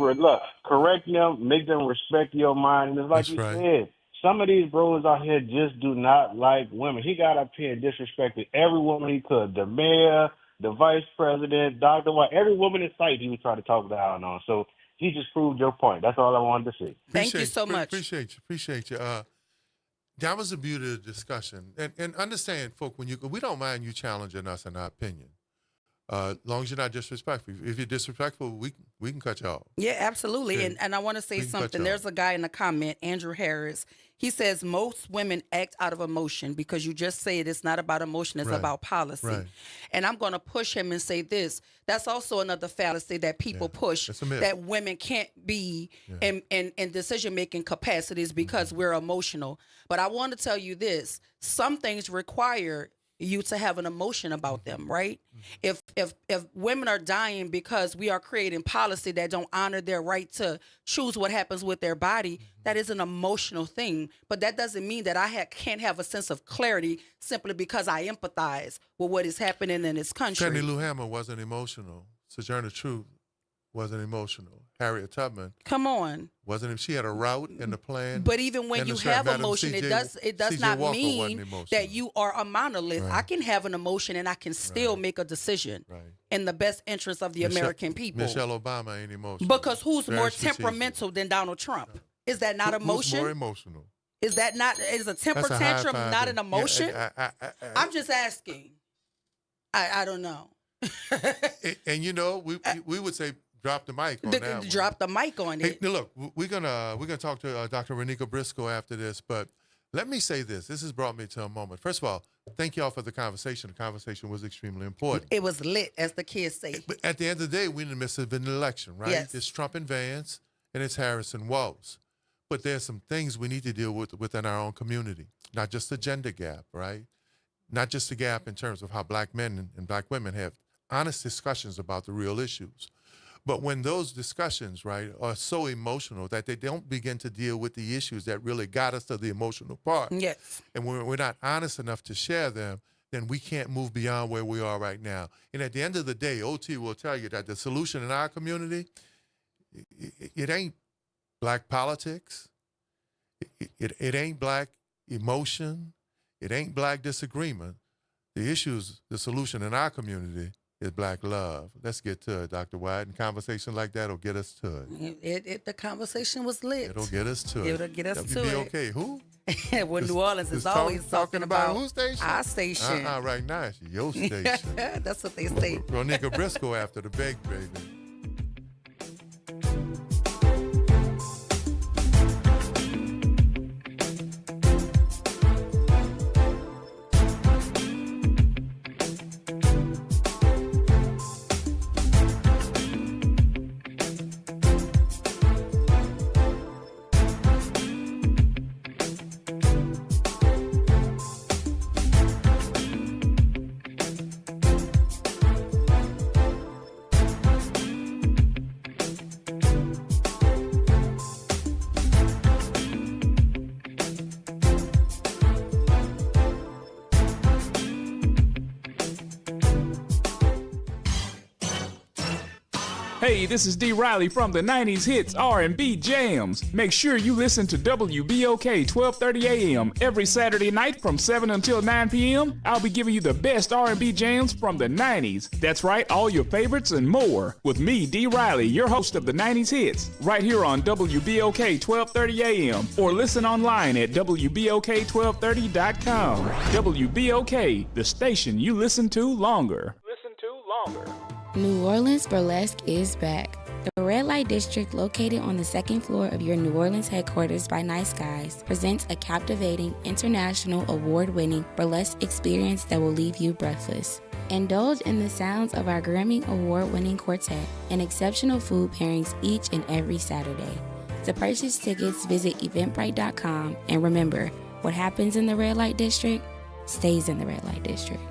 correct them, make them respect your mind. And it's like That's you right. said, some of these bros out here just do not like women. He got up here and disrespected every woman he could. The mayor, the vice president, Dr. Wyatt, every woman in sight he was trying to talk down on. So he just proved your point. That's all I wanted to say. Thank you so much. Appreciate you. That was the beauty of the discussion. And understand, folk, we don't mind you challenging us in our opinion. As long as you're not disrespectful. If you're disrespectful, we can cut you off. Yeah, absolutely. Okay. And I want to say We can cut something. you There's off. a guy in the comment, Andrew Harris. He says most women act out of emotion because you just said it's not about emotion, it's Right. about policy. Right. And I'm going to push him and say this. That's also another fallacy that people push, That's a myth. that women can't be in decision-making capacities because we're emotional. But I want to tell you this. Some things require you to have an emotion about them, right? If women are dying because we are creating policy that don't honor their right to choose what happens with their body, that is an emotional thing. But that doesn't mean that I can't have a sense of clarity simply because I empathize with what is happening in this country. Fannie Lou Hamer wasn't emotional. Sojourner Truth wasn't emotional. Harriet Tubman Come on. wasn't. She had a route and a plan. But even when and you a certain- have Madam emotion, it C.J. does not Walker mean wasn't emotional. that you are a monolith. Right. I can have an emotion and I can still make a decision in the best interest of the American people. Michelle Obama ain't emotional. Because who's Very more strategic. temperamental than Donald Trump? Is that not Who's emotion? more emotional? Is a temper That's a high tantrum five. not an emotion? Yeah, I'm just asking. I don't know. and we would say drop the mic on that one. Drop the mic on Hey, it. now look, we're gonna talk to Dr. Renika Briscoe after this, but let me say this. This has brought me to a moment. First of all, thank y'all for the conversation. The conversation was extremely important. It was lit, as the kids say. But at the end of the day, we're in the midst of an election, right? Yes. It's Trump and Vance, and it's Harris and Walz. But there's some things we need to deal with within our own community, not just the gender gap, right? Not just the gap in terms of how black men and black women have honest discussions about the real issues. But when those discussions, right, are so emotional that they don't begin to deal with the issues that really got us to the emotional part, yes, and when we're not honest enough to share them, then we can't move beyond where we are right now. And at the end of the day, OT will tell you that the solution in our community, it ain't black politics, it ain't black emotion, it ain't black disagreement. The issues, the solution in our community is black love. Let's get to it, Dr. Wyatt. And conversation like that will get us to it. The conversation was lit. It'll get us to it. It'll get us to it. WBOK, who? Well, New Orleans is It's always talking about whose station? our station. Right now, it's your station. That's what they say. Ronika Briscoe after the big baby. Hey, this is D. Riley from the 90s Hits R&B Jams. Make sure you listen to WBOK 1230 AM every Saturday night from 7 until 9 p.m. I'll be giving you the best R&B jams from the 90s. That's right, all your favorites and more. With me, D. Riley, your host of the 90s Hits, right here on WBOK 1230 AM, or listen online at WBOK1230.com. WBOK, the station you listen to longer. New Orleans Burlesque is back. The Red Light District, located on the second floor of your New Orleans headquarters by Nice Guys, presents a captivating, international award-winning burlesque experience that will leave you breathless. Indulge in the sounds of our Grammy Award-winning quartet and exceptional food pairings each and every Saturday. To purchase tickets, visit Eventbrite.com, and remember, what happens in the Red Light District stays in the Red Light District.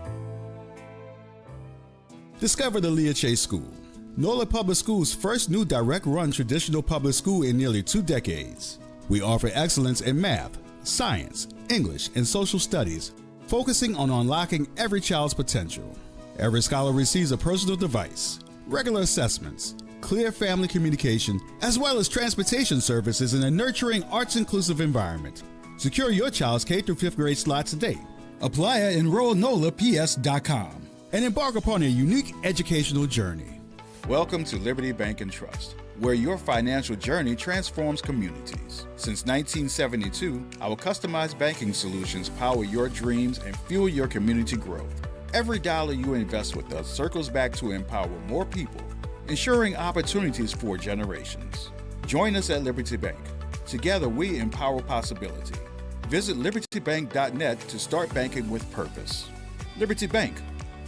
Discover the Leah Chase School, NOLA Public School's first new direct-run traditional public school in nearly 2 decades. We offer excellence in math, science, English, and social studies, focusing on unlocking every child's potential. Every scholar receives a personal device, regular assessments, clear family communication, as well as transportation services in a nurturing, arts-inclusive environment. Secure your child's K through 5th grade slot today. Apply at enrollnolaps.com. and embark upon a unique educational journey. Welcome to Liberty Bank and Trust, where your financial journey transforms communities. Since 1972, our customized banking solutions power your dreams and fuel your community growth. Every dollar you invest with us circles back to empower more people, ensuring opportunities for generations. Join us at Liberty Bank. Together, we empower possibility. Visit libertybank.net to start banking with purpose. Liberty Bank.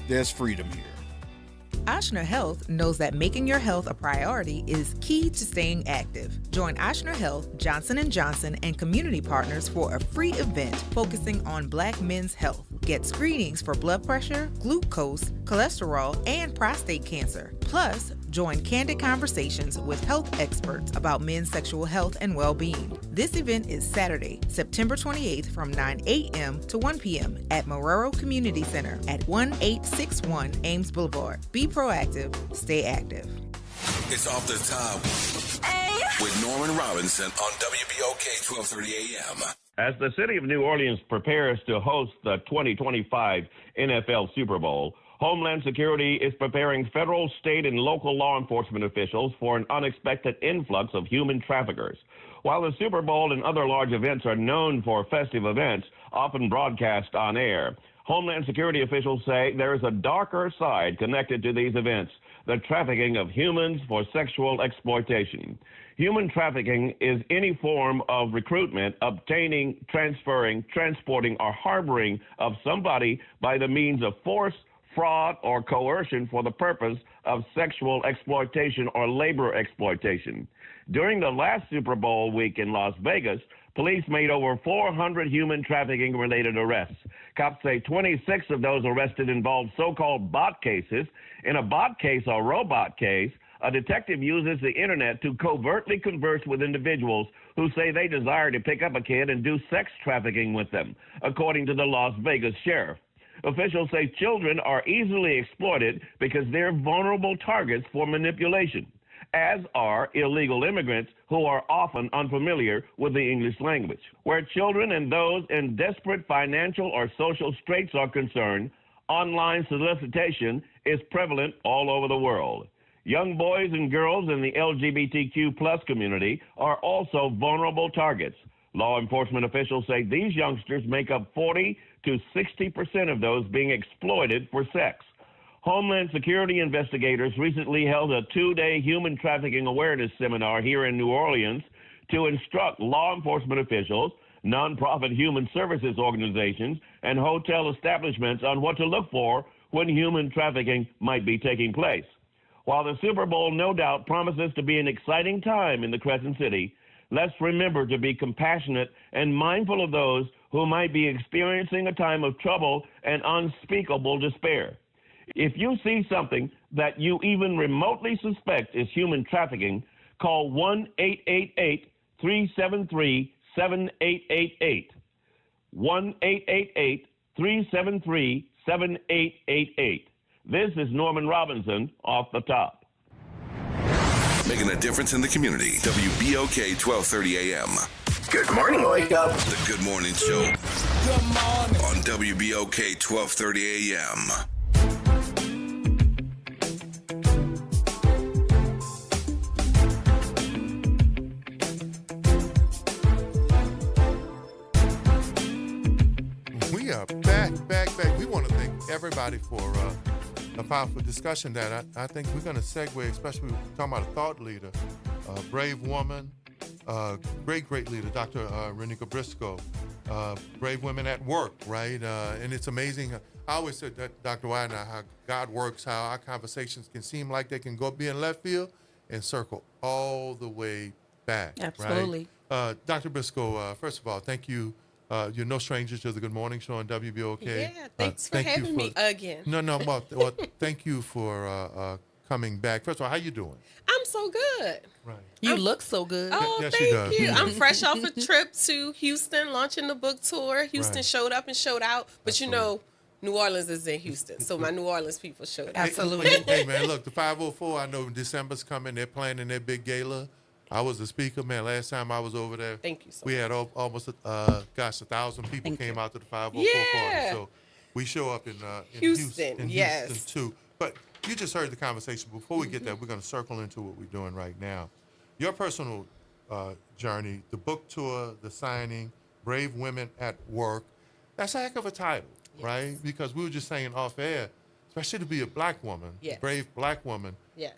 There's freedom here. Ochsner Health knows that making your health a priority is key to staying active. Join Ochsner Health, Johnson & Johnson, and community partners for a free event focusing on Black men's health. Get screenings for blood pressure, glucose, cholesterol, and prostate cancer. Plus, join candid conversations with health experts about men's sexual health and well-being. This event is Saturday, September 28th from 9 a.m. to 1 p.m. at Marrero Community Center at 1861 Ames Boulevard. Be proactive, stay active. It's Off the Top with Norman Robinson on WBOK 1230 AM. As the city of New Orleans prepares to host the 2025 NFL Super Bowl, Homeland Security is preparing federal, state, and local law enforcement officials for an unexpected influx of human traffickers. While the Super Bowl and other large events are known for festive events, often broadcast on air, Homeland Security officials say there is a darker side connected to these events, the trafficking of humans for sexual exploitation. Human trafficking is any form of recruitment, obtaining, transferring, transporting, or harboring of somebody by the means of force, fraud, or coercion for the purpose of sexual exploitation or labor exploitation. During the last Super Bowl week in Las Vegas, police made over 400 human trafficking-related arrests. Cops say 26 of those arrested involved so-called bot cases. In a bot case or robot case, a detective uses the internet to covertly converse with individuals who say they desire to pick up a kid and do sex trafficking with them, according to the Las Vegas sheriff. Officials say children are easily exploited because they're vulnerable targets for manipulation, as are illegal immigrants who are often unfamiliar with the English language. Where children and those in desperate financial or social straits are concerned, online solicitation is prevalent all over the world. Young boys and girls in the LGBTQ plus community are also vulnerable targets. Law enforcement officials say these youngsters make up 40 to 60% of those being exploited for sex. Homeland Security investigators recently held a 2-day human trafficking awareness seminar here in New Orleans to instruct law enforcement officials, nonprofit human services organizations, and hotel establishments on what to look for when human trafficking might be taking place. While the Super Bowl no doubt promises to be an exciting time in the Crescent City, let's remember to be compassionate and mindful of those who might be experiencing a time of trouble and unspeakable despair. If you see something that you even remotely suspect is human trafficking, call 1-888-373-7888. 1-888-373-7888. This is Norman Robinson, Off the Top. making a difference in the community. WBOK 1230 AM. Good morning, Wake Up. The Good Morning Show. Good morning. On WBOK 1230 AM. We are back. We want to thank everybody for a powerful discussion that I think we're going to segue, especially talking about a thought leader, a brave woman, great leader, Dr. Renika Briscoe, brave women at work, right? And it's amazing. I always said that, Dr. Widener, how God works, how our conversations can seem like they can be in left field and circle all the way back. Absolutely. Right? Dr. Briscoe, first of all, thank you. You're no stranger to the Good Morning Show on WBOK. Yeah, thanks for having me again. No, well, thank you for coming back. First of all, how you doing? I'm so good. Right. You look so good. Oh, Yes, she does. thank you. I'm fresh off a trip to Houston, launching the book tour. Houston Right. showed up and showed out, but you know, New Orleans is in Houston, so my New Orleans people showed up. Absolutely. Hey, man, look, the 504, I know December's coming. They're planning their big gala. I was the speaker, man. Last time I was over there, Thank you so we had almost, 1,000 people came out to the 504 Yeah. party. So we show up in Houston, yes. Houston, too. But you just heard the conversation. Before we get there, we're going to circle into what we're doing right now. Your personal journey, the book tour, the signing, Brave Women at Work, that's a heck of a title, right? Because we were just saying off air, especially to be a black woman, Yes. brave black woman. Yes.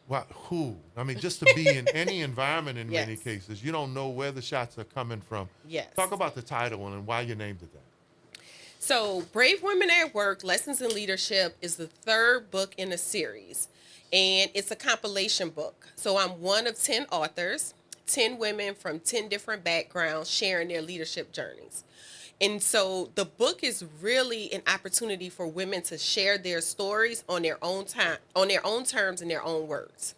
Well, who? I mean, just to be in any environment in many Yes. cases, you don't know where the shots are coming from. Yes. Talk about the title and why you named it that. So, Brave Women at Work, Lessons in Leadership is the third book in a series, and it's a compilation book. So, I'm one of 10 authors, 10 women from 10 different backgrounds sharing their leadership journeys. And so the book is really an opportunity for women to share their stories on their own time, on their own terms, in their own words.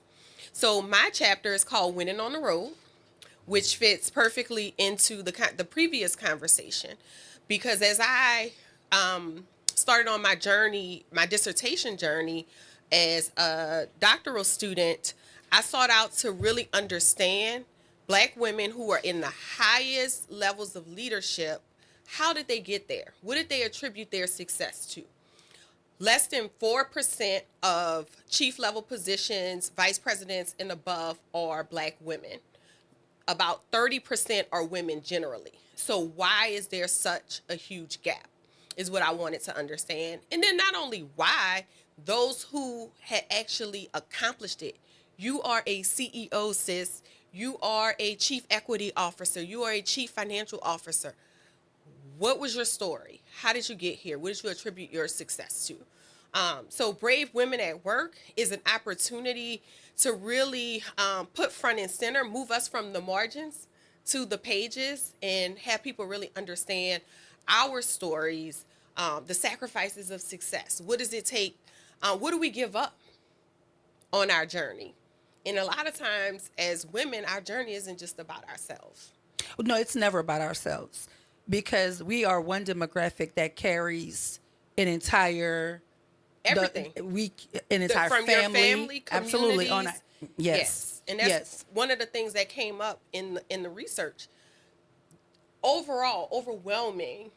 So my chapter is called Winning on the Road, which fits perfectly into the previous conversation, because as I started on my journey, my dissertation journey as a doctoral student, I sought out to really understand Black women who are in the highest levels of leadership. How did they get there? What did they attribute their success to? Less than 4% of chief level positions, vice presidents and above are Black women. About 30% are women generally. So why is there such a huge gap is what I wanted to understand. And then not only why, those who had actually accomplished it. You are a CEO, sis. You are a chief equity officer. You are a chief financial officer. What was your story? How did you get here? What did you attribute your success to? So Brave Women at Work is an opportunity to really put front and center, move us from the margins to the pages, and have people really understand our stories, the sacrifices of success. What does it take? What do we give up on our journey? And a lot of times as women, our journey isn't just about ourselves. No, it's never about ourselves, because we are one demographic that carries an entire everything. An entire from family. Your family, Absolutely. communities. Yes. And that's one of the things that came up in the research. Overall, overwhelming,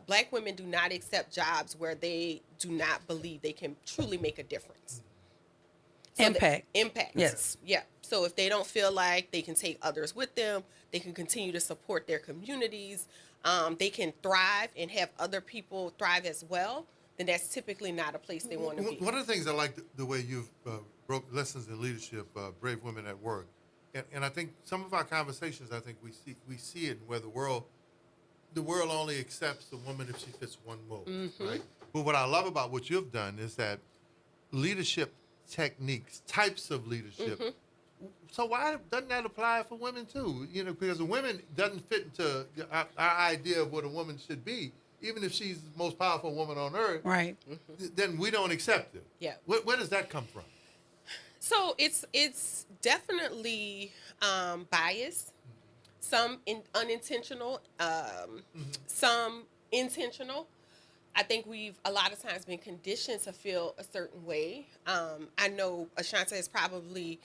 Black women do not accept jobs where they do not believe they can truly make a difference. So Impact. Impact. Yes. Yeah. So if they don't feel like they can take others with them, they can continue to support their communities, they can thrive and have other people thrive as well, then that's typically not a place they want to be. One of the things I like the way you've broke Lessons in Leadership, Brave Women at Work, and I think some of our conversations, I think we see it where the world only accepts the woman if she fits one mold, right? But what I love about what you've done is that leadership techniques, types of leadership. So why doesn't that apply for women too? You know, because a woman doesn't fit into our idea of what a woman should be, even if she's the most powerful woman on earth. Right. Then we don't accept it. Yeah. Where does that come from? So it's definitely bias, some unintentional, some intentional. I think we've a lot of times been conditioned to feel a certain way. I know Ashanta has probably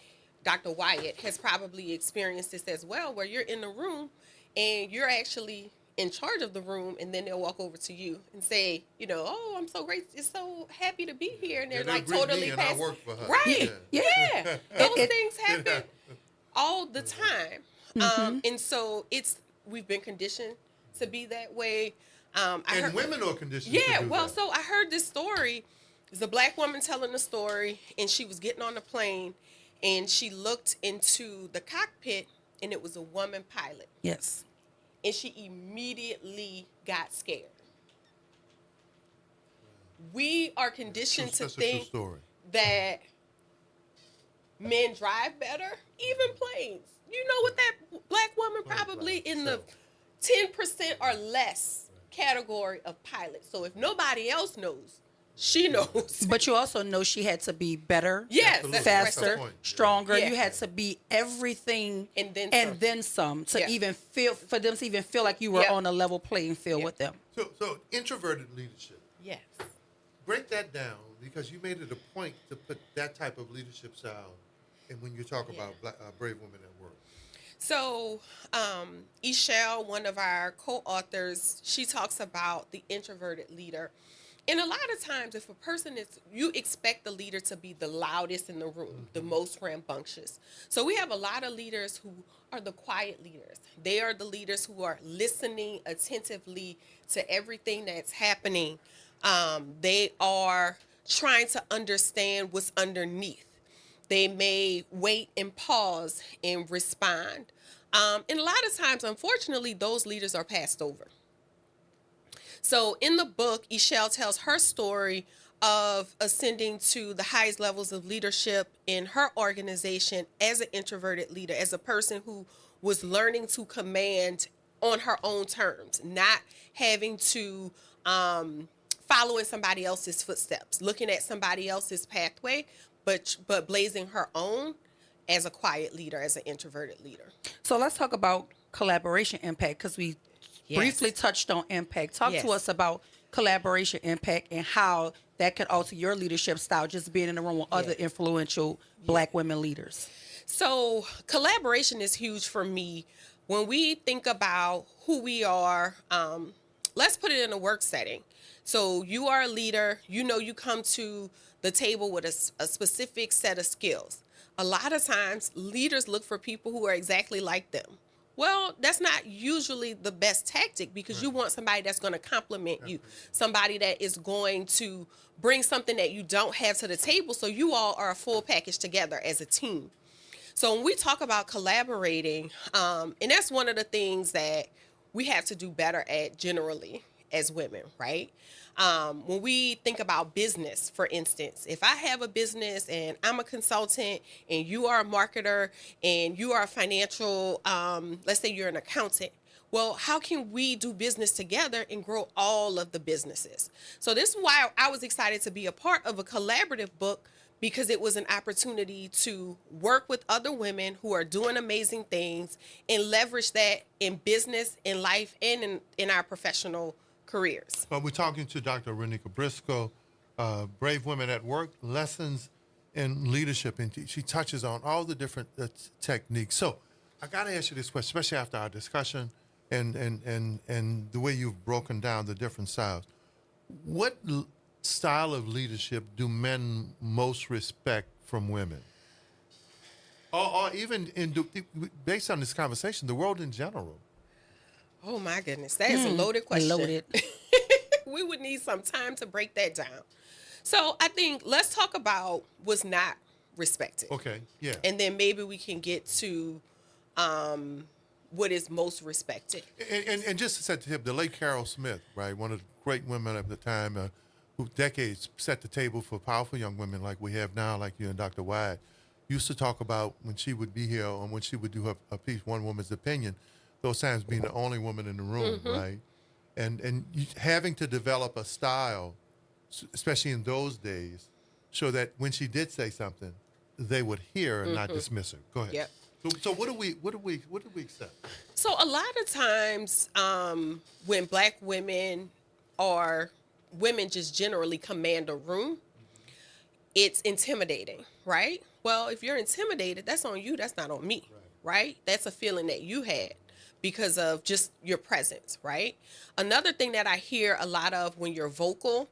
Dr. Wyatt has probably experienced this as well, where you're in the room and you're actually in charge of the room, and then they'll walk over to you and say, you know, oh, I'm so great, it's so happy to be here, and they're like totally I work for her. right, Yeah. those things happen all the time, and so we've been conditioned to be that way. And women are conditioned. Yeah, to do well, that. so I heard this story. There's a black woman telling the story, and she was getting on the plane, and she looked into the cockpit, and it was a woman pilot. Yes. And she immediately got scared. We are conditioned to That's a true think story. that men drive better, even planes. You know what, that black woman probably in the 10% or less category of pilots. So if nobody else knows, she knows. But you also know she had to be better, Yes, that's faster, right. stronger. Yeah. You had to be everything and then some to Yeah. even feel, for them to even feel like you were Yeah. on a level playing field with them. So introverted leadership. Yes. Break that down, because you made it a point to put that type of leadership style in when you talk about brave women at work. So, Ishelle, one of our co-authors, she talks about the introverted leader. And a lot of times, if a person you expect the leader to be the loudest in the room, the most rambunctious. So we have a lot of leaders who are the quiet leaders. They are the leaders who are listening attentively to everything that's happening. They are trying to understand what's underneath. They may wait and pause and respond. And a lot of times, unfortunately, those leaders are passed over. So in the book, Ishelle tells her story of ascending to the highest levels of leadership in her organization as an introverted leader, as a person who was learning to command on her own terms, not having to follow in somebody else's footsteps, looking at somebody else's pathway, but blazing her own as a quiet leader, as an introverted leader. So let's talk about collaboration impact, because we briefly touched on impact. Talk to us about collaboration impact and how that could alter your leadership style, just being in the room with other influential black women leaders. So collaboration is huge for me. When we think about who we are, let's put it in a work setting. So you are a leader, you know, you come to the table with a specific set of skills. A lot of times leaders look for people who are exactly like them. Well, that's not usually the best tactic, because you want somebody that's going to complement you, somebody that is going to bring something that you don't have to the table, so you all are a full package together as a team. So when we talk about collaborating, and that's one of the things that we have to do better at generally as women, right? When we think about business, for instance, if I have a business and I'm a consultant and you are a marketer and you are a financial, let's say you're an accountant, well, how can we do business together and grow all of the businesses? So this is why I was excited to be a part of a collaborative book, because it was an opportunity to work with other women who are doing amazing things and leverage that in business, in life, and in our professional careers. We're talking to Dr. Renika Briscoe, Brave Women at Work, Lessons in Leadership. And she touches on all the different techniques. So I got to ask you this question, especially after our discussion and the way you've broken down the different styles. What style of leadership do men most respect from women? Or even based on this conversation, the world in general? Oh my goodness, that is a loaded question. Loaded. We would need some time to break that down. So I think let's talk about what's not respected. Okay, yeah. And then maybe we can get to what is most respected. And just to set the tip, the late Carol Smith, right, one of the great women of the time, who decades set the table for powerful young women like we have now, like you and Dr. Wyatt, used to talk about when she would be here and when she would do her piece, One Woman's Opinion, those times being the only woman in the room, right? And you, having to develop a style, especially in those days, so that when she did say something, they would hear and not dismiss her. Go ahead. Yep. So what do we accept? So a lot of times when black women or women just generally command a room, it's intimidating, right? Well, if you're intimidated, that's on you. That's not on me, right? That's a feeling that you had because of just your presence, right? Another thing that I hear a lot of when you're vocal,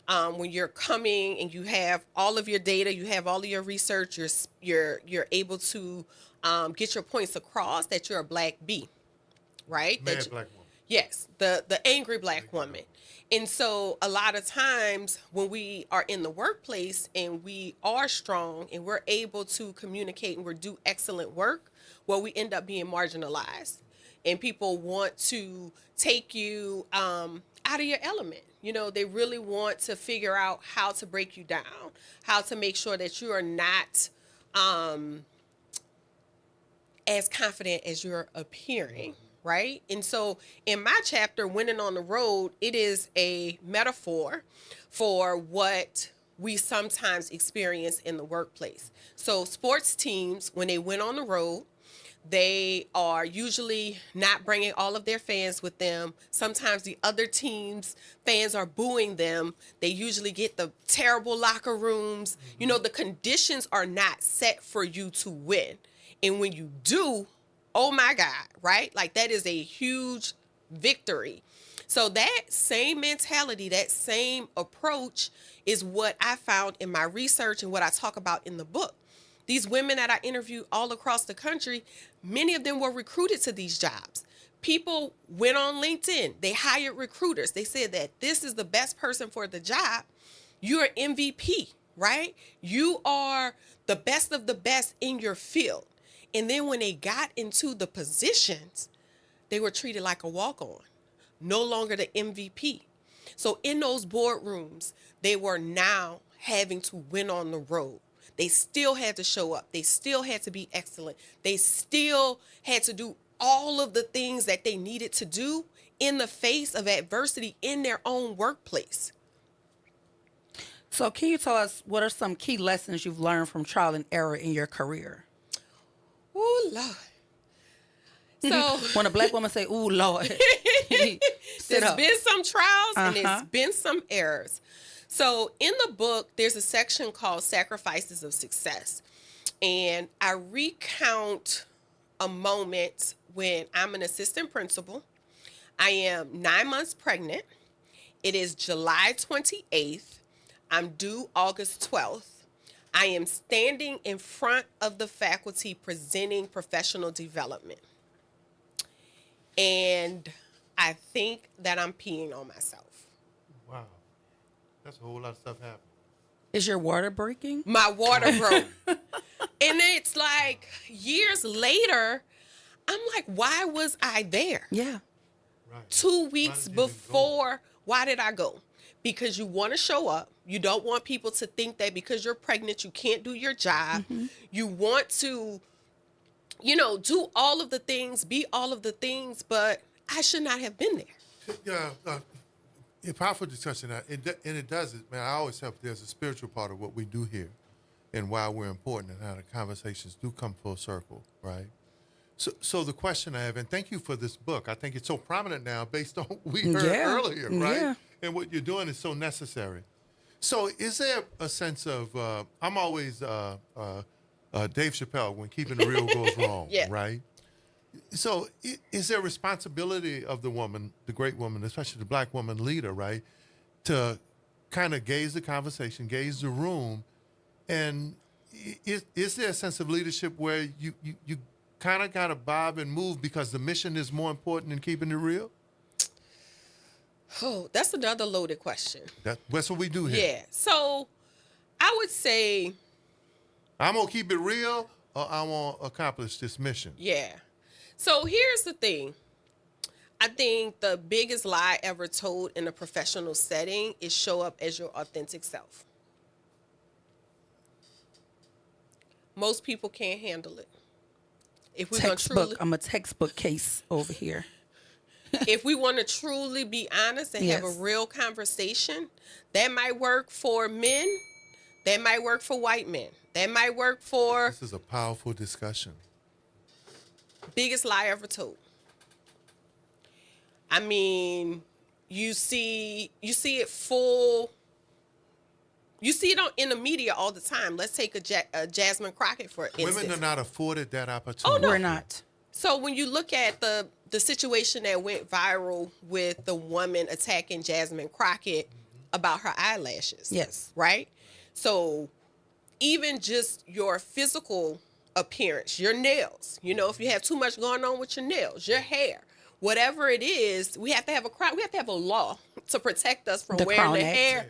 when you're coming and you have all of your data, you have all of your research, you're able to get your points across that you're a black bee, right? Mad black woman. Yes, the angry black woman. And so a lot of times when we are in the workplace and we are strong and we're able to communicate and we do excellent work, well, we end up being marginalized. And people want to take you out of your element. You know, they really want to figure out how to break you down, how to make sure that you are not as confident as you're appearing. Right? And so in my chapter, Winning on the Road, it is a metaphor for what we sometimes experience in the workplace. So sports teams, when they win on the road, they are usually not bringing all of their fans with them. Sometimes the other team's fans are booing them. They usually get the terrible locker rooms. You know, the conditions are not set for you to win. And when you do, oh my God, right? Like that is a huge victory. So that same mentality, that same approach is what I found in my research and what I talk about in the book. These women that I interviewed all across the country, many of them were recruited to these jobs. People went on LinkedIn. They hired recruiters. They said that this is the best person for the job. You're MVP, right? You are the best of the best in your field. And then when they got into the positions, they were treated like a walk-on, no longer the MVP. So in those boardrooms, they were now having to win on the road. They still had to show up. They still had to be excellent. They still had to do all of the things that they needed to do in the face of adversity in their own workplace. So can you tell us what are some key lessons you've learned from trial and error in your career? Ooh, Lord. So when a black woman say, ooh, Lord, there's been some trials and there's been some errors. So in the book, there's a section called Sacrifices of Success. And I recount a moment when I'm an assistant principal. I am 9 months pregnant. It is July 28th. I'm due August 12th. I am standing in front of the faculty presenting professional development. And I think that I'm peeing on myself. Wow. That's a whole lot of stuff happening. Is your water breaking? My water broke. And it's like years later, I'm like, why was I there? Yeah. Right. 2 weeks before, why did I go? Because you want to show up. You don't want people to think that because you're pregnant, you can't do your job. Mm-hmm. You want to, you know, do all of the things, be all of the things, but I should not have been there. Yeah, powerful discussion. And it does it, man. I always have, there's a spiritual part of what we do here and why we're important and how the conversations do come full circle, right? So the question I have, and thank you for this book. I think it's so prominent now based on what we heard earlier, right? Yeah. And what you're doing is so necessary. So is there a sense of, I'm always Dave Chappelle when Keeping It Real goes wrong, right? So is there a responsibility of the woman, the great woman, especially the black woman leader, right, to kind of gauge the conversation, gauge the room, and is there a sense of leadership where you kind of got to bob and move because the mission is more important than keeping it real? Oh, that's another loaded question. That's what we do here. Yeah. So I would say I'm going to keep it real or I want to accomplish this mission. Yeah. So here's the thing. I think the biggest lie ever told in a professional setting is show up as your authentic self. Most people can't handle it. If we're textbook, I'm a textbook case over here. If we want to truly be honest and have a real conversation, that might work for men. That might work for white men. That might work for... This is a powerful discussion. Biggest lie ever told. I mean, you see it full You see it in the media all the time. Let's take a Jasmine Crockett, for instance. Women are not afforded that opportunity. Oh, no. We're not. So when you look at the situation that went viral with the woman attacking Jasmine Crockett about her eyelashes. Yes. Right? So even just your physical appearance, your nails, if you have too much going on with your nails, your hair, whatever it is, we have to have a law to protect us from wearing the hair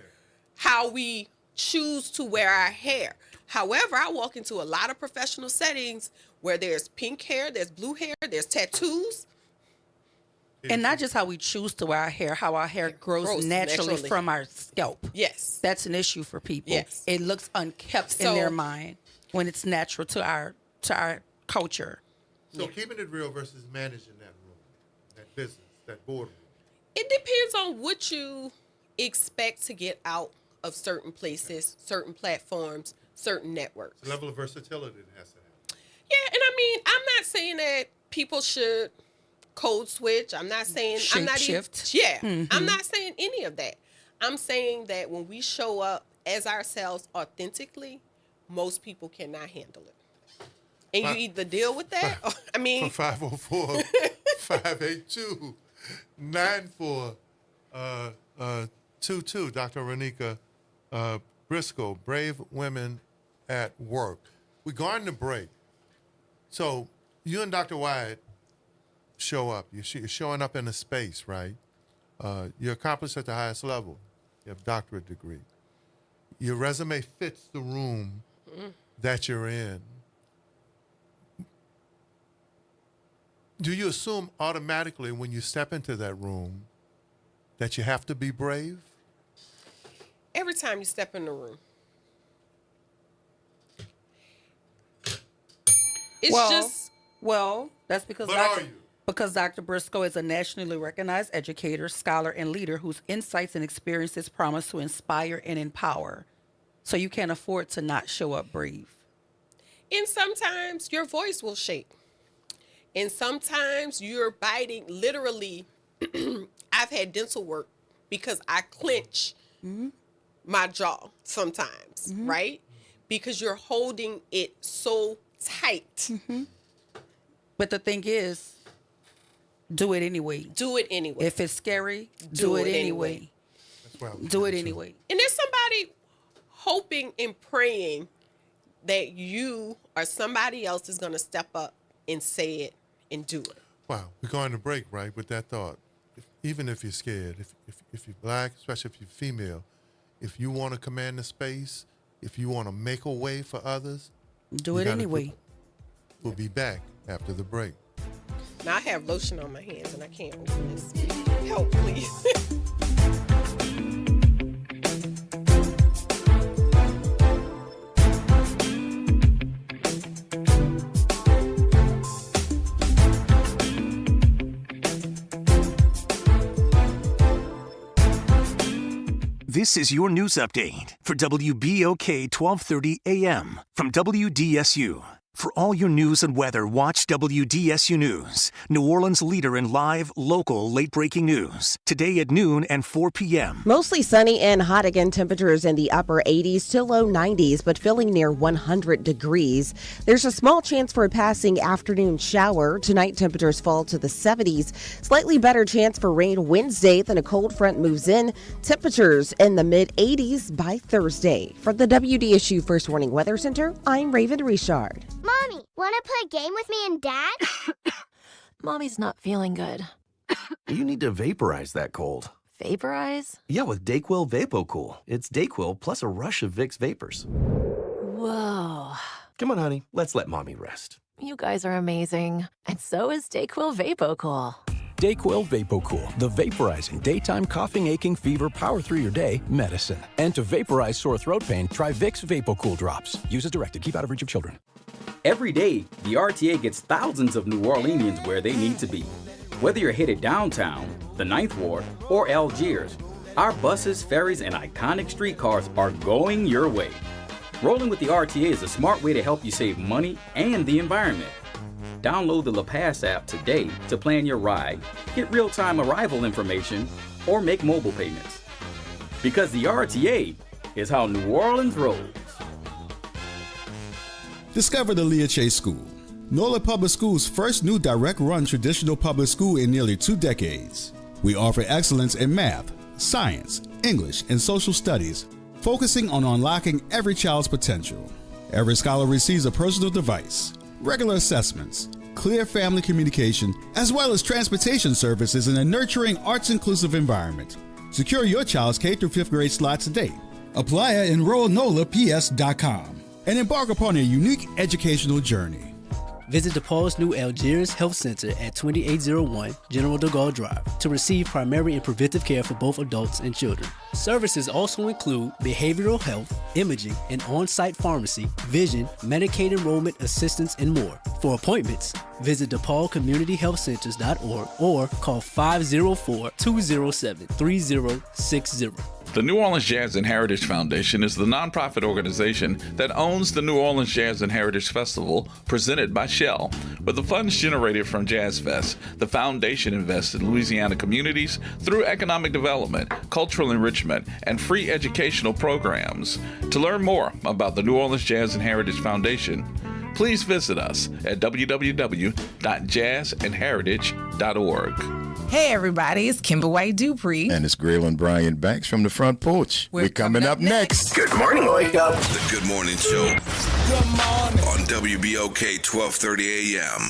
how we choose to wear our hair. However, I walk into a lot of professional settings where there's pink hair, there's blue hair, there's tattoos. And not just how we choose to wear our hair, how our hair grows naturally from our scalp. Yes. That's an issue for people. Yes. It looks unkept in their mind when it's natural to our culture. So keeping it real versus managing that room, that business, that boardroom. It depends on what you expect to get out of certain places, certain platforms, certain networks. The level of versatility it has to have. Yeah, and I mean, I'm not saying that people should code switch. I'm not saying I'm not shift. I'm not saying any of that. I'm saying that when we show up as ourselves authentically, most people cannot handle it. And you either deal with that, or, I mean... 504-582-9422, Dr. Renika Briscoe, Brave Women at Work. We're going to break. So you and Dr. Wyatt show up. You're showing up in a space, right? You're accomplished at the highest level. You have a doctorate degree. Your resume fits the room that you're in. Do you assume automatically when you step into that room that you have to be brave? Every time you step in the room. That's because because Dr. Briscoe is a nationally recognized educator, scholar, and leader whose insights and experiences promise to inspire and empower. So you can't afford to not show up brave. And sometimes your voice will shake. And sometimes you're biting, literally, I've had dental work because I clench my jaw sometimes, right? Because you're holding it so tight. But the thing is, do it anyway. Do it anyway. If it's scary, do it anyway. Do it anyway. And there's somebody hoping and praying that you or somebody else is going to step up and say it and do it. Wow, we're going to break, right, with that thought. Even if you're scared, if you're black, especially if you're female, if you want to command the space, if you want to make a way for others, do it anyway. We'll be back after the break. Now I have lotion on my hands and I can't open this. Help, please. This is your news update for WBOK 1230 AM from WDSU. For all your news and weather, watch WDSU News, New Orleans' leader in live, local, late-breaking news. Today at noon and 4 p.m. Mostly sunny and hot again. Temperatures in the upper 80s to low 90s, but feeling near 100 degrees. There's a small chance for a passing afternoon shower. Tonight, temperatures fall to the 70s. Slightly better chance for rain Wednesday. Then a cold front moves in. Temperatures in the mid-80s by Thursday. For the WDSU First Warning Weather Center, I'm Raven Richard. Mommy, want to play a game with me and Dad? Mommy's not feeling good. You need to vaporize that cold. Vaporize? Yeah, with DayQuil VapoCool. It's DayQuil plus a rush of Vicks vapors. Whoa. Come on, honey. Let's let Mommy rest. You guys are amazing. And so is DayQuil VapoCool. DayQuil VapoCool, the vaporizing daytime coughing, aching, fever, power through your day medicine. And to vaporize sore throat pain, try Vicks VapoCool drops. Use as directed. Keep out of reach of children. Every day, the RTA gets thousands of New Orleanians where they need to be. Whether you're headed downtown, the Ninth Ward, or Algiers, our buses, ferries, and iconic streetcars are going your way. Rolling with the RTA is a smart way to help you save money and the environment. Download the La Pass app today to plan your ride, get real-time arrival information, or make mobile payments. Because the RTA is how New Orleans rolls. Discover the Leah Chase School, NOLA Public School's first new direct-run traditional public school in nearly 2 decades. We offer excellence in math, science, English, and social studies, focusing on unlocking every child's potential. Every scholar receives a personal device, regular assessments, clear family communication, as well as transportation services in a nurturing, arts-inclusive environment. Secure your child's K through 5th grade slot today. Apply at enrollnolaps.com and embark upon a unique educational journey. Visit DePaul's new Algiers Health Center at 2801 General de Gaulle Drive to receive primary and preventive care for both adults and children. Services also include behavioral health, imaging, an on-site pharmacy, vision, Medicaid enrollment assistance, and more. For appointments, visit DePaulCommunityHealthCenters.org or call 504-207-3060. The New Orleans Jazz and Heritage Foundation is the nonprofit organization that owns the New Orleans Jazz and Heritage Festival presented by Shell. With the funds generated from Jazz Fest, the foundation invests in Louisiana communities through economic development, cultural enrichment, and free educational programs. To learn more about the New Orleans Jazz and Heritage Foundation, please visit us at www.jazzandheritage.org. Hey everybody, it's Kimber White Dupree. And it's Graylin Bryant Banks from the front porch. We're coming up next. Good morning, Wake Up. The Good Morning Show. Good morning. On WBOK 1230 AM.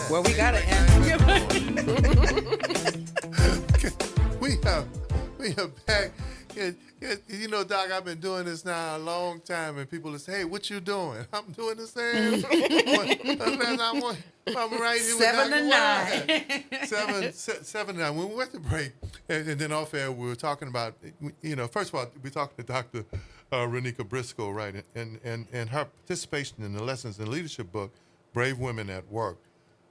Well, we got to end. We are back. You know, Doc, I've been doing this now a long time, and people say, "Hey, what you doing?" I'm doing the same. I'm right here. 7 to 9. 7 to 9. When we went to break, and then off air, we were talking about, first of all, we talked to Dr. Renika Briscoe, right, and her participation in the Lessons in Leadership book, Brave Women at Work.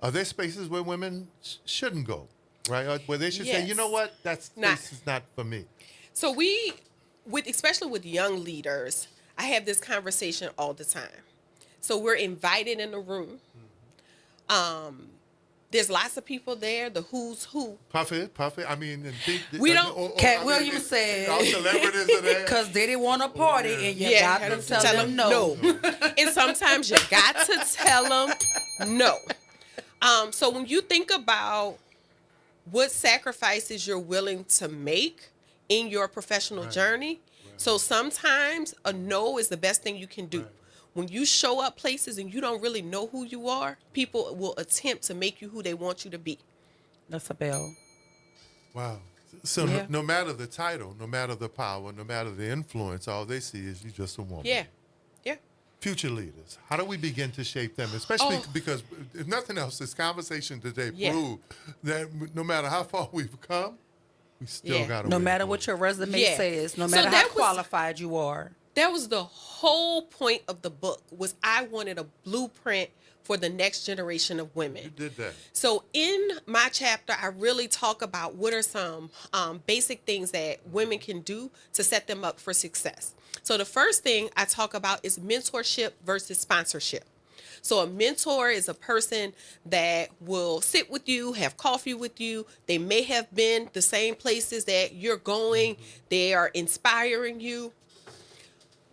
Are there spaces where women shouldn't go, right? Where they should say, you know what, this is not for me. So especially with young leaders, I have this conversation all the time. So we're invited in the room. There's lots of people there, the who's who. Puffy. I mean, we don't. Cat Williams said, all celebrities are there. Because they didn't want to party, and you got to tell them no. And sometimes you got to tell them no. So when you think about what sacrifices you're willing to make in your professional journey, so sometimes a no is the best thing you can do. When you show up places and you don't really know who you are, people will attempt to make you who they want you to be. That's a bell. Wow. So no matter the title, no matter the power, no matter the influence, all they see is you just a woman. Yeah. Future leaders, how do we begin to shape them? Especially because, if nothing else, this conversation today proved that no matter how far we've come, we still got to No matter what your resume says, no matter how qualified you are. That was the whole point of the book, was I wanted a blueprint for the next generation of women. You did that. So in my chapter, I really talk about what are some basic things that women can do to set them up for success. So the first thing I talk about is mentorship versus sponsorship. So a mentor is a person that will sit with you, have coffee with you. They may have been the same places that you're going. They are inspiring you.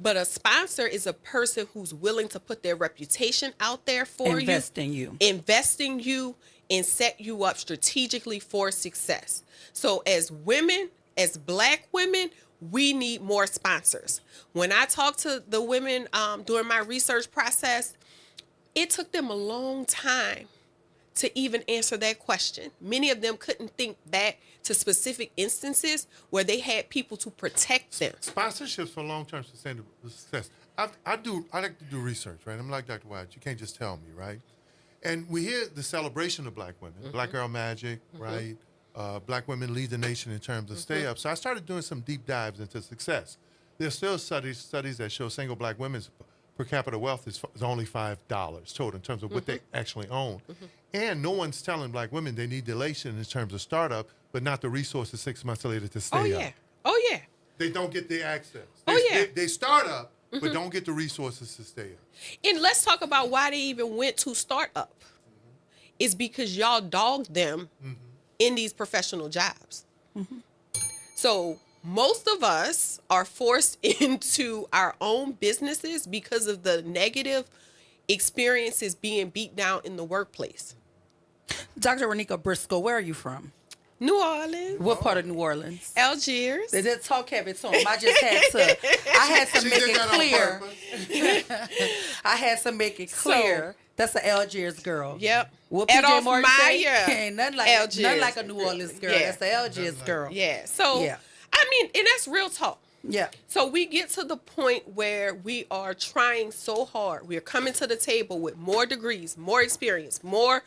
But a sponsor is a person who's willing to put their reputation out there for invest in you, and set you up strategically for success. So as women, as Black women, we need more sponsors. When I talk to the women during my research process, it took them a long time to even answer that question. Many of them couldn't think back to specific instances where they had people to protect them. Sponsorships for long-term sustainable success. I like to do research, right? I'm like Dr. White. You can't just tell me, right? And we hear the celebration of Black women, Black Girl Magic, right? Black women lead the nation in terms of stay up. So I started doing some deep dives into success. There's still studies that show single Black women's per capita wealth is only $5 total in terms of what they actually own. And no one's telling Black women they need elation in terms of startup, but not the resources 6 months later to stay up. Oh, yeah. They don't get the access. They start up, but don't get the resources to stay up. And let's talk about why they even went to start up. It's because y'all dogged them in these professional jobs. So most of us are forced into our own businesses because of the negative experiences being beat down in the workplace. Dr. Renika Briscoe, where are you from? New Orleans. What part of New Orleans? Algiers. They did talk heavy to him. I just had to make it clear. I had to make it clear. That's an Algiers girl. Yep. What Adolph PJ Morgan say? Meyer. Ain't nothing like Algiers. nothing like a New Orleans girl. Yeah. That's the Algiers girl. Yeah. So, Yeah. I mean, and that's real talk. Yeah. So we get to the point where we are trying so hard. We are coming to the table with more degrees, more experience, more.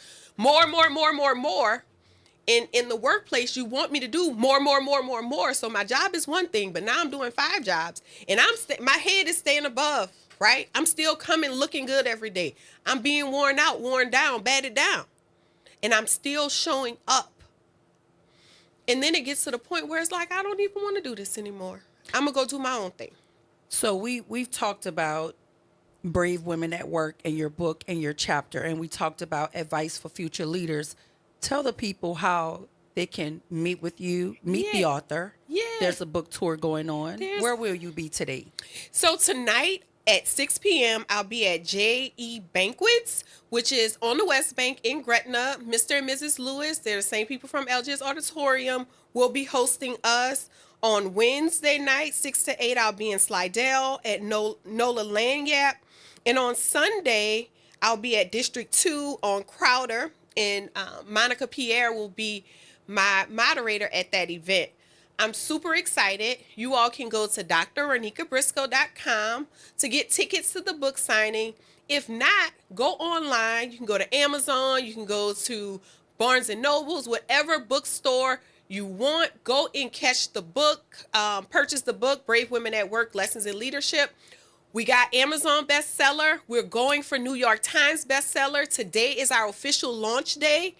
In the workplace, you want me to do more. So my job is one thing, but now I'm doing 5 jobs, and my head is staying above, right? I'm still coming looking good every day. I'm being worn out, worn down, batted down, and I'm still showing up. And then it gets to the point where it's like, I don't even want to do this anymore. I'm gonna go do my own thing. So we've talked about Brave Women at Work in your book and your chapter, and we talked about advice for future leaders. Tell the people how they can meet with you, meet the author. Yeah. There's a book tour going on. Where will you be today? So tonight at 6 p.m., I'll be at J.E. Banquets, which is on the West Bank in Gretna. Mr. and Mrs. Lewis, they're the same people from Algiers Auditorium, will be hosting us. On Wednesday night, 6 to 8, I'll be in Slidell at Nola Lanyap. And on Sunday, I'll be at District 2 on Crowder. And Monica Pierre will be my moderator at that event. I'm super excited. You all can go to drrenikabriscoe.com to get tickets to the book signing. If not, go online. You can go to Amazon. You can go to Barnes & Nobles, whatever bookstore you want. Go and catch the book, purchase the book, Brave Women at Work, Lessons in Leadership. We got Amazon bestseller. We're going for New York Times bestseller. Today is our official launch day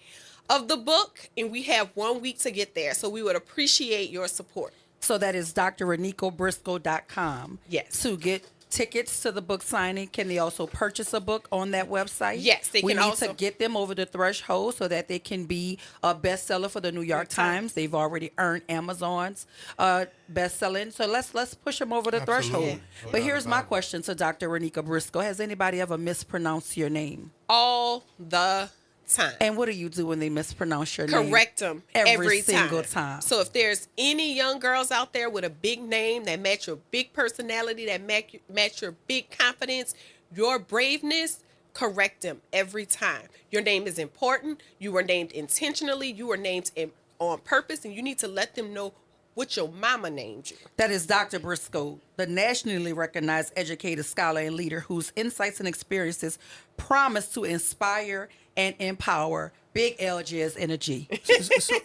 of the book, and we have 1 week to get there. So we would appreciate your support. So that is drrenikabriscoe.com. Yes. To get tickets to the book signing. Can they also purchase a book on that website? Yes, they we can need also to get them over the threshold so that they can be a bestseller for the New York Times. They've already earned Amazon's bestselling. So let's push them over the threshold. But here's my question to Dr. Renika Briscoe. Has anybody ever mispronounced your name? All the time. And what do you do when they mispronounce your name? Correct them every single time. So if there's any young girls out there with a big name that match your big personality, that match your big confidence, your braveness, correct them every time. Your name is important. You were named intentionally. You were named on purpose, and you need to let them know what your mama named you. That is Dr. Briscoe, the nationally recognized educator, scholar, and leader whose insights and experiences promise to inspire and empower Big Algiers Energy.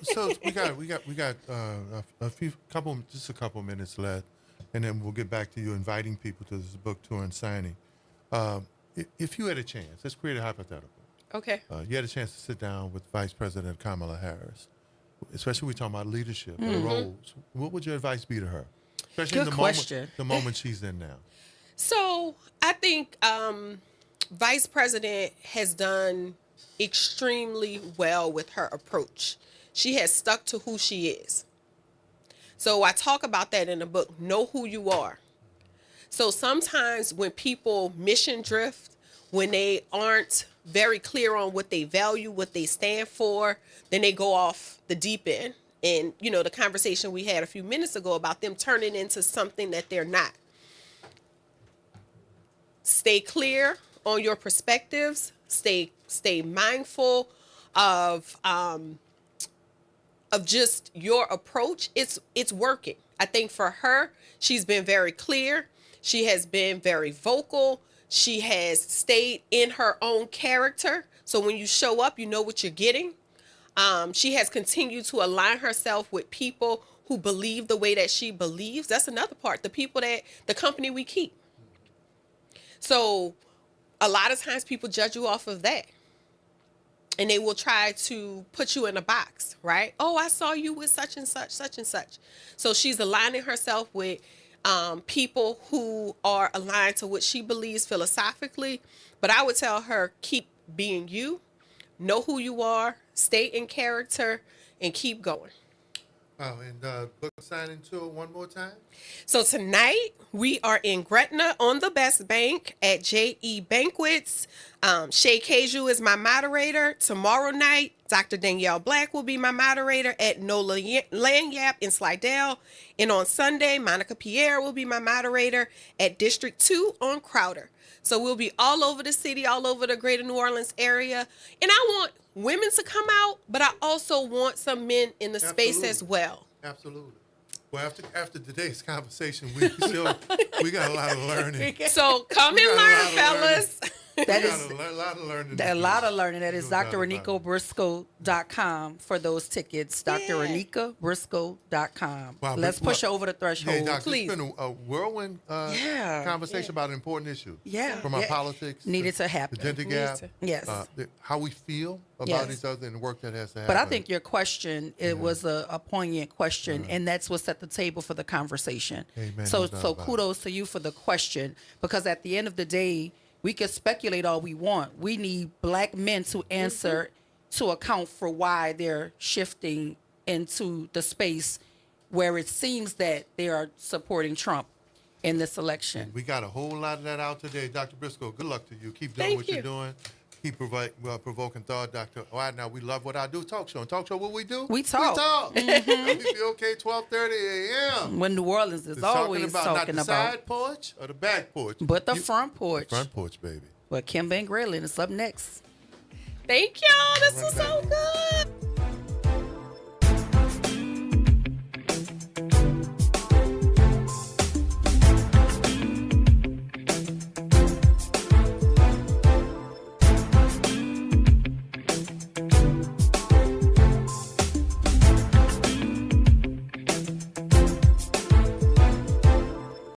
So we got just a couple minutes left, and then we'll get back to you inviting people to this book tour and signing. If you had a chance, let's create a hypothetical. Okay. You had a chance to sit down with Vice President Kamala Harris, especially we're talking about leadership and roles. What would your advice be to her? Especially Good in question. the moment she's in now. So I think Vice President has done extremely well with her approach. She has stuck to who she is. So I talk about that in the book, Know Who You Are. So sometimes when people mission drift, when they aren't very clear on what they value, what they stand for, then they go off the deep end. And, you know, the conversation we had a few minutes ago about them turning into something that they're not. Stay clear on your perspectives. Stay mindful of just your approach. It's working. I think for her, she's been very clear. She has been very vocal. She has stayed in her own character. So when you show up, you know what you're getting. She has continued to align herself with people who believe the way that she believes. That's another part. The company we keep. So a lot of times people judge you off of that. And they will try to put you in a box, right? Oh, I saw you with such and such, such and such. So she's aligning herself with people who are aligned to what she believes philosophically. But I would tell her, keep being you, know who you are, stay in character, and keep going. Oh, and book signing tour one more time. So tonight we are in Gretna on the Best Bank at JE Banquets. Shay Caju is my moderator. Tomorrow night, Dr. Danielle Black will be my moderator at NOLA Lanyap in Slidell. And on Sunday, Monica Pierre will be my moderator at District 2 on Crowder. So we'll be all over the city, all over the greater New Orleans area. And I want women to come out, but I also want some men in the space as well. Absolutely. Well, after today's conversation, we got a lot of learning. So come and learn, fellas. That is a lot of learning. A lot of learning. That is drrenikabriscoe.com for those tickets. drrenikabriscoe.com. Wow, Let's push over the threshold, hey, Doctor, please. It's been a whirlwind conversation about an important issue. Yeah. From our politics. Needed to happen. The gender gap. Yes. How we feel about each other and the work that has to happen. But I think your question, it was a poignant question, and that's what set the table for the conversation. Amen. So kudos to you for the question, because at the end of the day, we can speculate all we want. We need black men to answer to account for why they're shifting into the space where it seems that they are supporting Trump in this election. We got a whole lot of that out today. Dr. Briscoe, good luck to you. Keep doing what you're doing. Keep provoking thought, Dr. All right, now we love what I do. Talk show. And talk show, what we do? We talk. WBOK 12:30 a.m. When New Orleans is always talking not the side porch or the back porch, but the front porch. Front porch, baby. But Kimba and Graylin is up next. Thank y'all. This was so good.